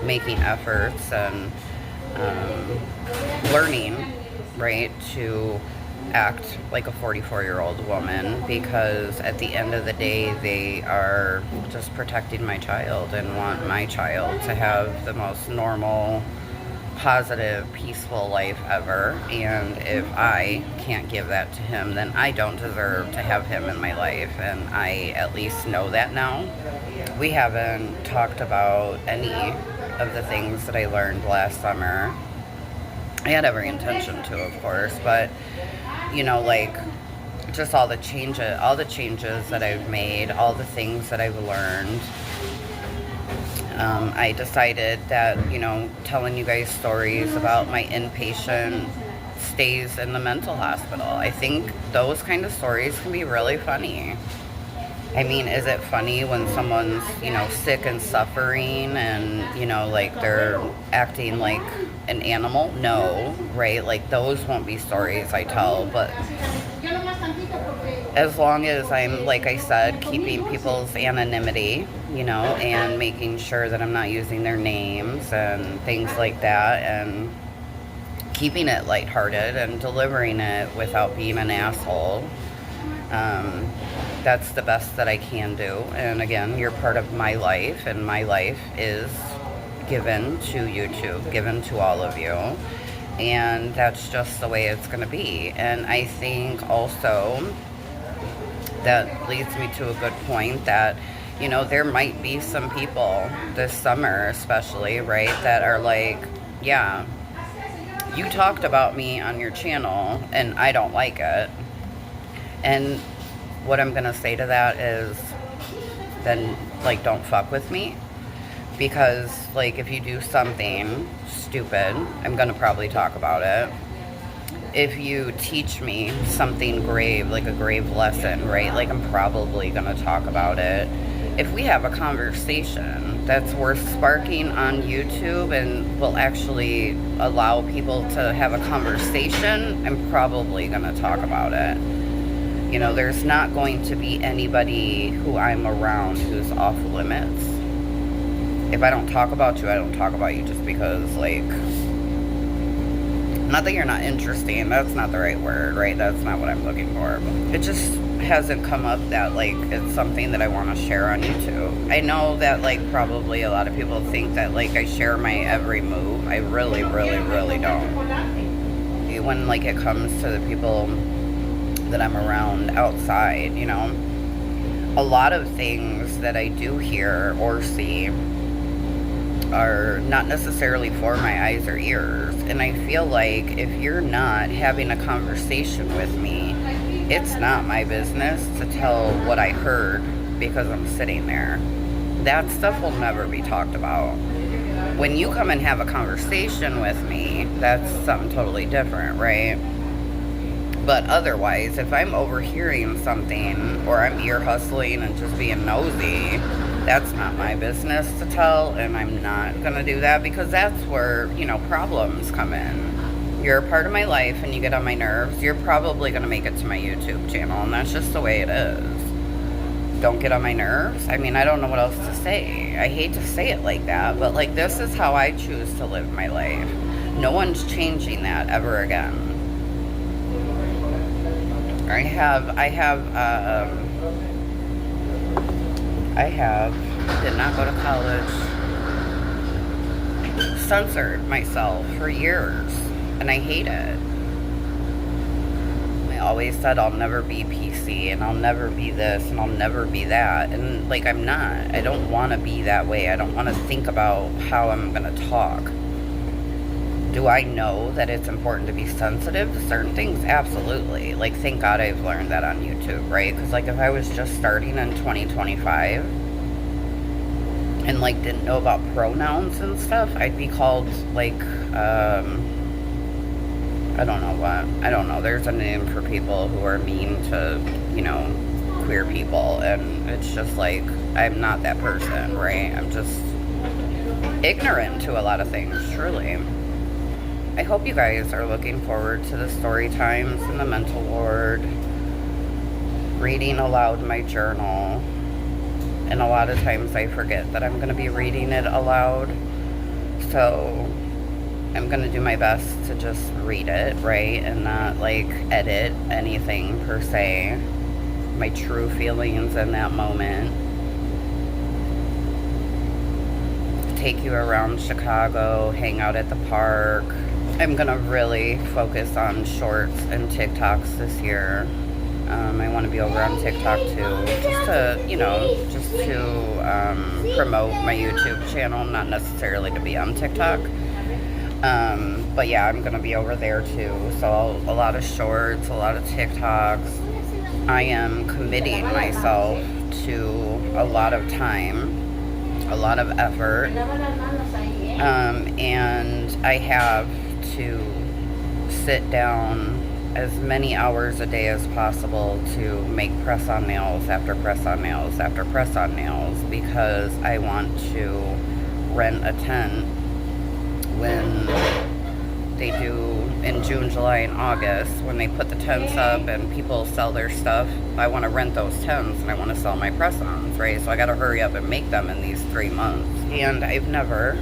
making efforts and learning, right, to act like a 44-year-old woman, because at the end of the day, they are just protecting my child and want my child to have the most normal, positive, peaceful life ever. And if I can't give that to him, then I don't deserve to have him in my life, and I at least know that now. We haven't talked about any of the things that I learned last summer. I had every intention to, of course, but you know, like, just all the changes that I've made, all the things that I've learned. I decided that, you know, telling you guys stories about my inpatient stays in the mental hospital, I think those kind of stories can be really funny. I mean, is it funny when someone's, you know, sick and suffering and, you know, like they're acting like an animal? No, right? Like, those won't be stories I tell, but as long as I'm, like I said, keeping people's anonymity, you know, and making sure that I'm not using their names and things like that, and keeping it lighthearted and delivering it without being an asshole, that's the best that I can do. And again, you're part of my life, and my life is given to YouTube, given to all of you, and that's just the way it's going to be. And I think also that leads me to a good point that, you know, there might be some people this summer especially, right, that are like, yeah, you talked about me on your channel and I don't like it. And what I'm going to say to that is, then, like, don't fuck with me. Because, like, if you do something stupid, I'm going to probably talk about it. If you teach me something grave, like a grave lesson, right, like, I'm probably going to talk about it. If we have a conversation that's worth sparking on YouTube and will actually allow people to have a conversation, I'm probably going to talk about it. You know, there's not going to be anybody who I'm around who's off limits. If I don't talk about you, I don't talk about you just because, like, Not that you're not interesting, that's not the right word, right? That's not what I'm looking for. It just hasn't come up that, like, it's something that I want to share on YouTube. I know that, like, probably a lot of people think that, like, I share my every move. I really, really, really don't. When, like, it comes to the people that I'm around outside, you know, a lot of things that I do hear or see are not necessarily for my eyes or ears. And I feel like if you're not having a conversation with me, it's not my business to tell what I heard because I'm sitting there. That stuff will never be talked about. When you come and have a conversation with me, that's something totally different, right? But otherwise, if I'm overhearing something or I'm ear hustling and just being nosy, that's not my business to tell, and I'm not gonna do that because that's where, you know, problems come in. You're a part of my life and you get on my nerves, you're probably gonna make it to my YouTube channel, and that's just the way it is. Don't get on my nerves? I mean, I don't know what else to say. I hate to say it like that, but like, this is how I choose to live my life. No one's changing that ever again. I did not go to college, censored myself for years, and I hate it. I always said I'll never be PC, and I'll never be this, and I'll never be that, and like, I'm not. I don't want to be that way. I don't want to think about how I'm going to talk. Do I know that it's important to be sensitive to certain things? Absolutely. Like, thank God I've learned that on YouTube, right? Because, like, if I was just starting in 2025 and, like, didn't know about pronouns and stuff, I'd be called, like, I don't know what. I don't know. There's a name for people who are mean to, you know, queer people. And it's just, like, I'm not that person, right? I'm just ignorant to a lot of things, truly. I hope you guys are looking forward to the story times in the mental ward, reading aloud my journal, and a lot of times I forget that I'm going to be reading it aloud, so I'm going to do my best to just read it, right, and not, like, edit anything per se, my true feelings in that moment. Take you around Chicago, hang out at the park. I'm gonna really focus on shorts and TikToks this year. I want to be over on TikTok too, just to, you know, promote my YouTube channel, not necessarily to be on TikTok. But yeah, I'm gonna be over there too. So a lot of shorts, a lot of TikToks. I am committing myself to a lot of time, a lot of effort, and I have to sit down as many hours a day as possible to make press-on nails after press-on nails after press-on nails, because I want to rent a tent when they do in June, July, and August, when they put the tents up and people sell their stuff. I want to rent those tents and I want to sell my press-ons, right? So I got to hurry up and make them in these 3 months. And I've never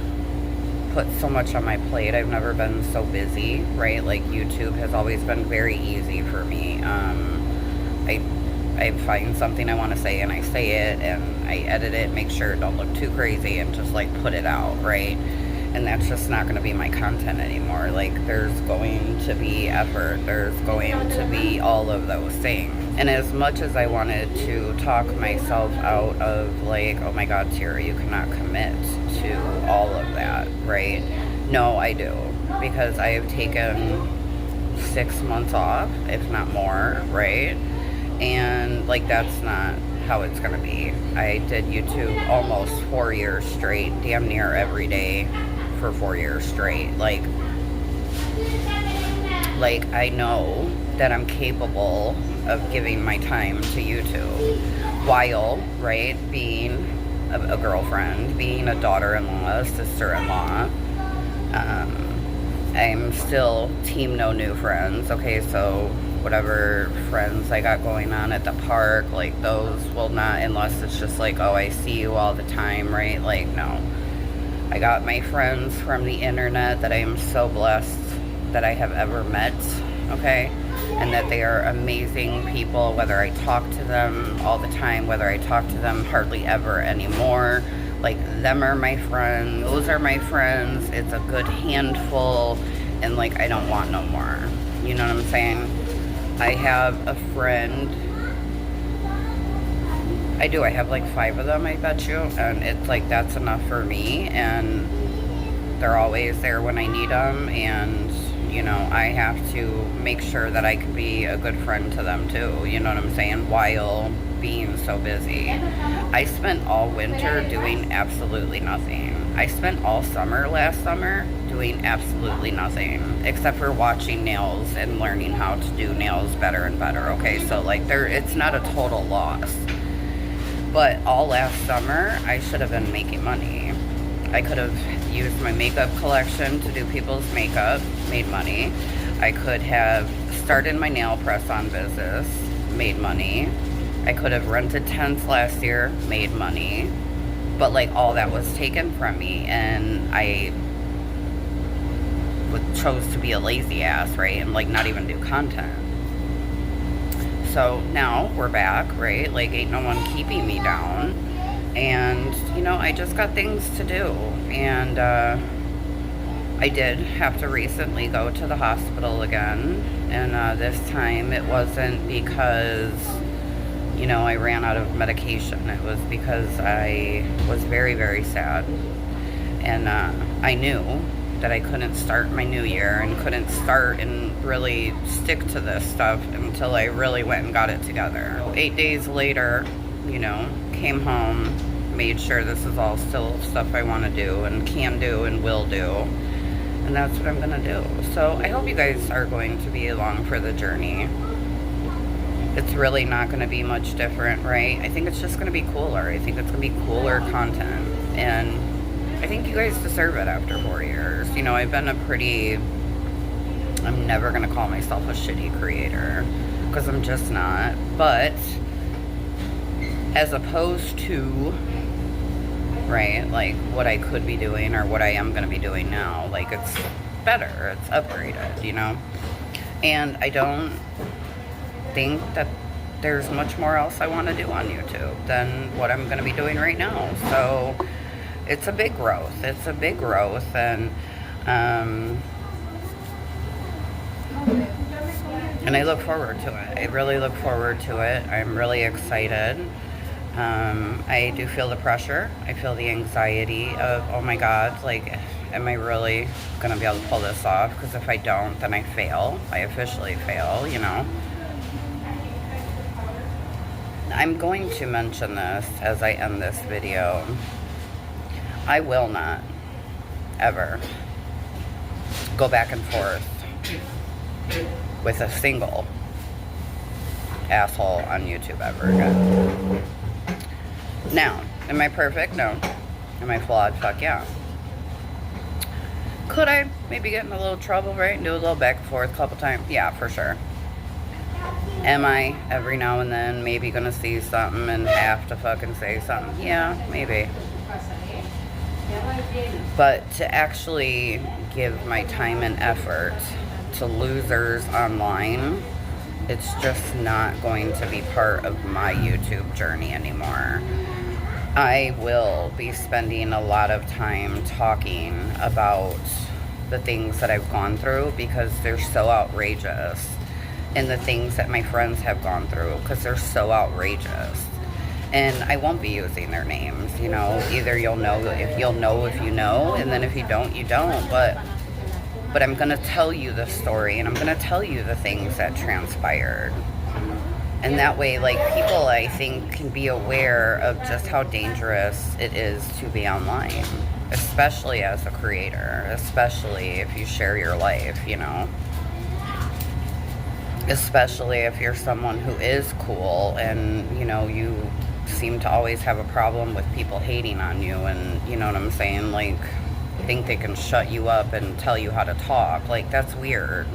put so much on my plate. I've never been so busy, right? Like, YouTube has always been very easy for me. I find something I want to say and I say it and I edit it, make sure it don't look too crazy, and just like put it out, right? And that's just not going to be my content anymore. Like, there's going to be effort, there's going to be all of those things. And as much as I wanted to talk myself out of, like, oh my God, Tyra, you cannot commit to all of that, right? No, I do, because I have taken 6 months off, if not more, right? And, like, that's not how it's gonna be. I did YouTube almost 4 years straight, damn near every day for 4 years straight. Like, I know that I'm capable of giving my time to YouTube while, right, being a girlfriend, being a daughter-in-law, a sister-in-law. I'm still team no new friends, okay? So whatever friends I got going on at the park, like, those will not, unless it's just like, oh, I see you all the time, right? Like, no. I got my friends from the internet that I am so blessed that I have ever met, okay? And that they are amazing people, whether I talk to them all the time, whether I talk to them hardly ever anymore. Like, them are my friends, those are my friends, it's a good handful, and like, I don't want no more. You know what I'm saying? I have a friend, I do, I have like 5 of them, I bet you, and it's like, that's enough for me, and they're always there when I need them, and you know, I have to make sure that I can be a good friend to them too, you know what I'm saying, while being so busy. I spent all winter doing absolutely nothing. I spent all summer last summer doing absolutely nothing, except for watching nails and learning how to do nails better and better, okay? So like, it's not a total loss. But all last summer, I should have been making money. I could have used my makeup collection to do people's makeup, made money. I could have started my nail press-on business, made money. I could have rented tents last year, made money. But like, all that was taken from me, and I chose to be a lazy ass, right? And like, not even do content. So now we're back, right? Like, ain't no one keeping me down. And, you know, I just got things to do. And I did have to recently go to the hospital again. And this time it wasn't because, you know, I ran out of medication. It was because I was very, very sad. And I knew that I couldn't start my new year and couldn't start and really stick to this stuff until I really went and got it together. 8 days later, you know, came home, made sure this is all still stuff I want to do and can do and will do. And that's what I'm going to do. So I hope you guys are going to be along for the journey. It's really not going to be much different, right? I think it's just going to be cooler. I think it's going to be cooler content. And I think you guys deserve it after 4 years. You know, I've been I'm never going to call myself a shitty creator, because I'm just not. But as opposed to, right, like what I could be doing or what I am going to be doing now, like, it's better, it's upgraded, you know? And I don't think that there's much more else I want to do on YouTube than what I'm going to be doing right now. So it's a big growth. It's a big growth, and I look forward to it. I really look forward to it. I'm really excited. I do feel the pressure. I feel the anxiety of, oh my God, like, am I really going to be able to pull this off? Because if I don't, then I fail. I officially fail, you know. I'm going to mention this as I end this video. I will not ever go back and forth with a single asshole on YouTube ever again. Now, am I perfect? No. Am I flawed? Fuck yeah. Could I maybe get in a little trouble, right? And do a little back and forth a couple times? Yeah, for sure. Am I every now and then maybe gonna see something and have to fucking say something? Yeah, maybe. But to actually give my time and effort to losers online, it's just not going to be part of my YouTube journey anymore. I will be spending a lot of time talking about the things that I've gone through, because they're so outrageous, and the things that my friends have gone through, because they're so outrageous. And I won't be using their names, you know. Either you'll know if you know, and then if you don't, you don't. But I'm going to tell you the story, and I'm going to tell you the things that transpired. And that way, like, people, I think, can be aware of just how dangerous it is to be online, especially as a creator, especially if you share your life, you know. Especially if you're someone who is cool and, you know, you seem to always have a problem with people hating on you, and, you know what I'm saying, like, think they can shut you up and tell you how to talk. Like, that's weird.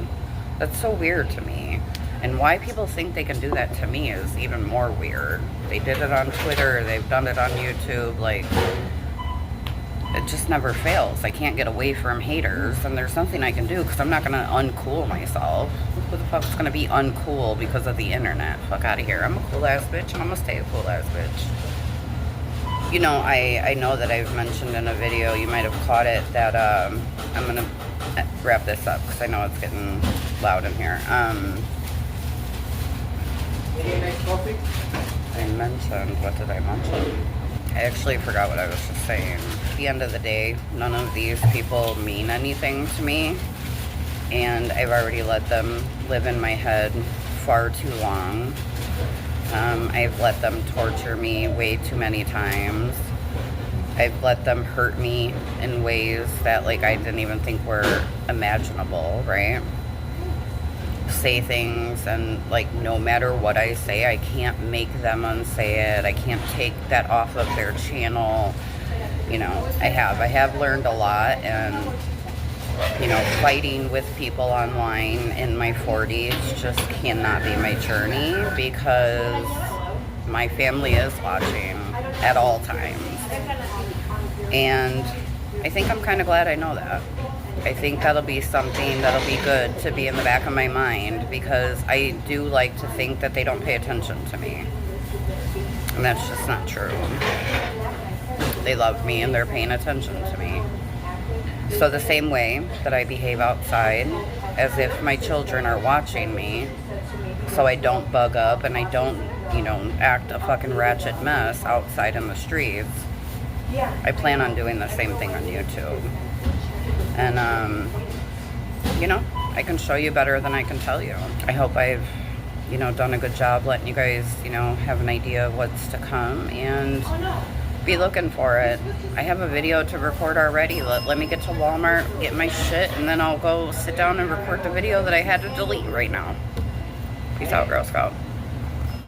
That's so weird to me. And why people think they can do that to me is even more weird. They did it on Twitter, they've done it on YouTube, like, it just never fails. I can't get away from haters, and there's nothing I can do because I'm not going to uncool myself. Who the fuck's going to be uncool because of the internet? Fuck out of here. I'm a cool ass bitch, and I'm going to stay a cool ass bitch. You know, I know that I've mentioned in a video, you might have caught it, that I'm going to wrap this up because I know it's getting loud in here. I mentioned, what did I mention? I actually forgot what I was just saying. At the end of the day, none of these people mean anything to me, and I've already let them live in my head far too long. I've let them torture me way too many times. I've let them hurt me in ways that, like, I didn't even think were imaginable, right? Say things, and, like, no matter what I say, I can't make them unsay it. I can't take that off of their channel. You know, I have learned a lot, and, you know, fighting with people online in my 40s just cannot be my journey, because my family is watching at all times. And I think I'm kind of glad I know that. I think that'll be something that'll be good to be in the back of my mind, because I do like to think that they don't pay attention to me. And that's just not true. They love me and they're paying attention to me. So the same way that I behave outside, as if my children are watching me, so I don't bug up and I don't, you know, act a fucking ratchet mess outside in the streets, I plan on doing the same thing on YouTube. And, you know, I can show you better than I can tell you. I hope I've, you know, done a good job letting you guys, you know, have an idea of what's to come, and be looking for it. I have a video to record already. Let me get to Walmart, get my shit, and then I'll go sit down and record the video that I had to delete right now. Peace out, Girl Scout.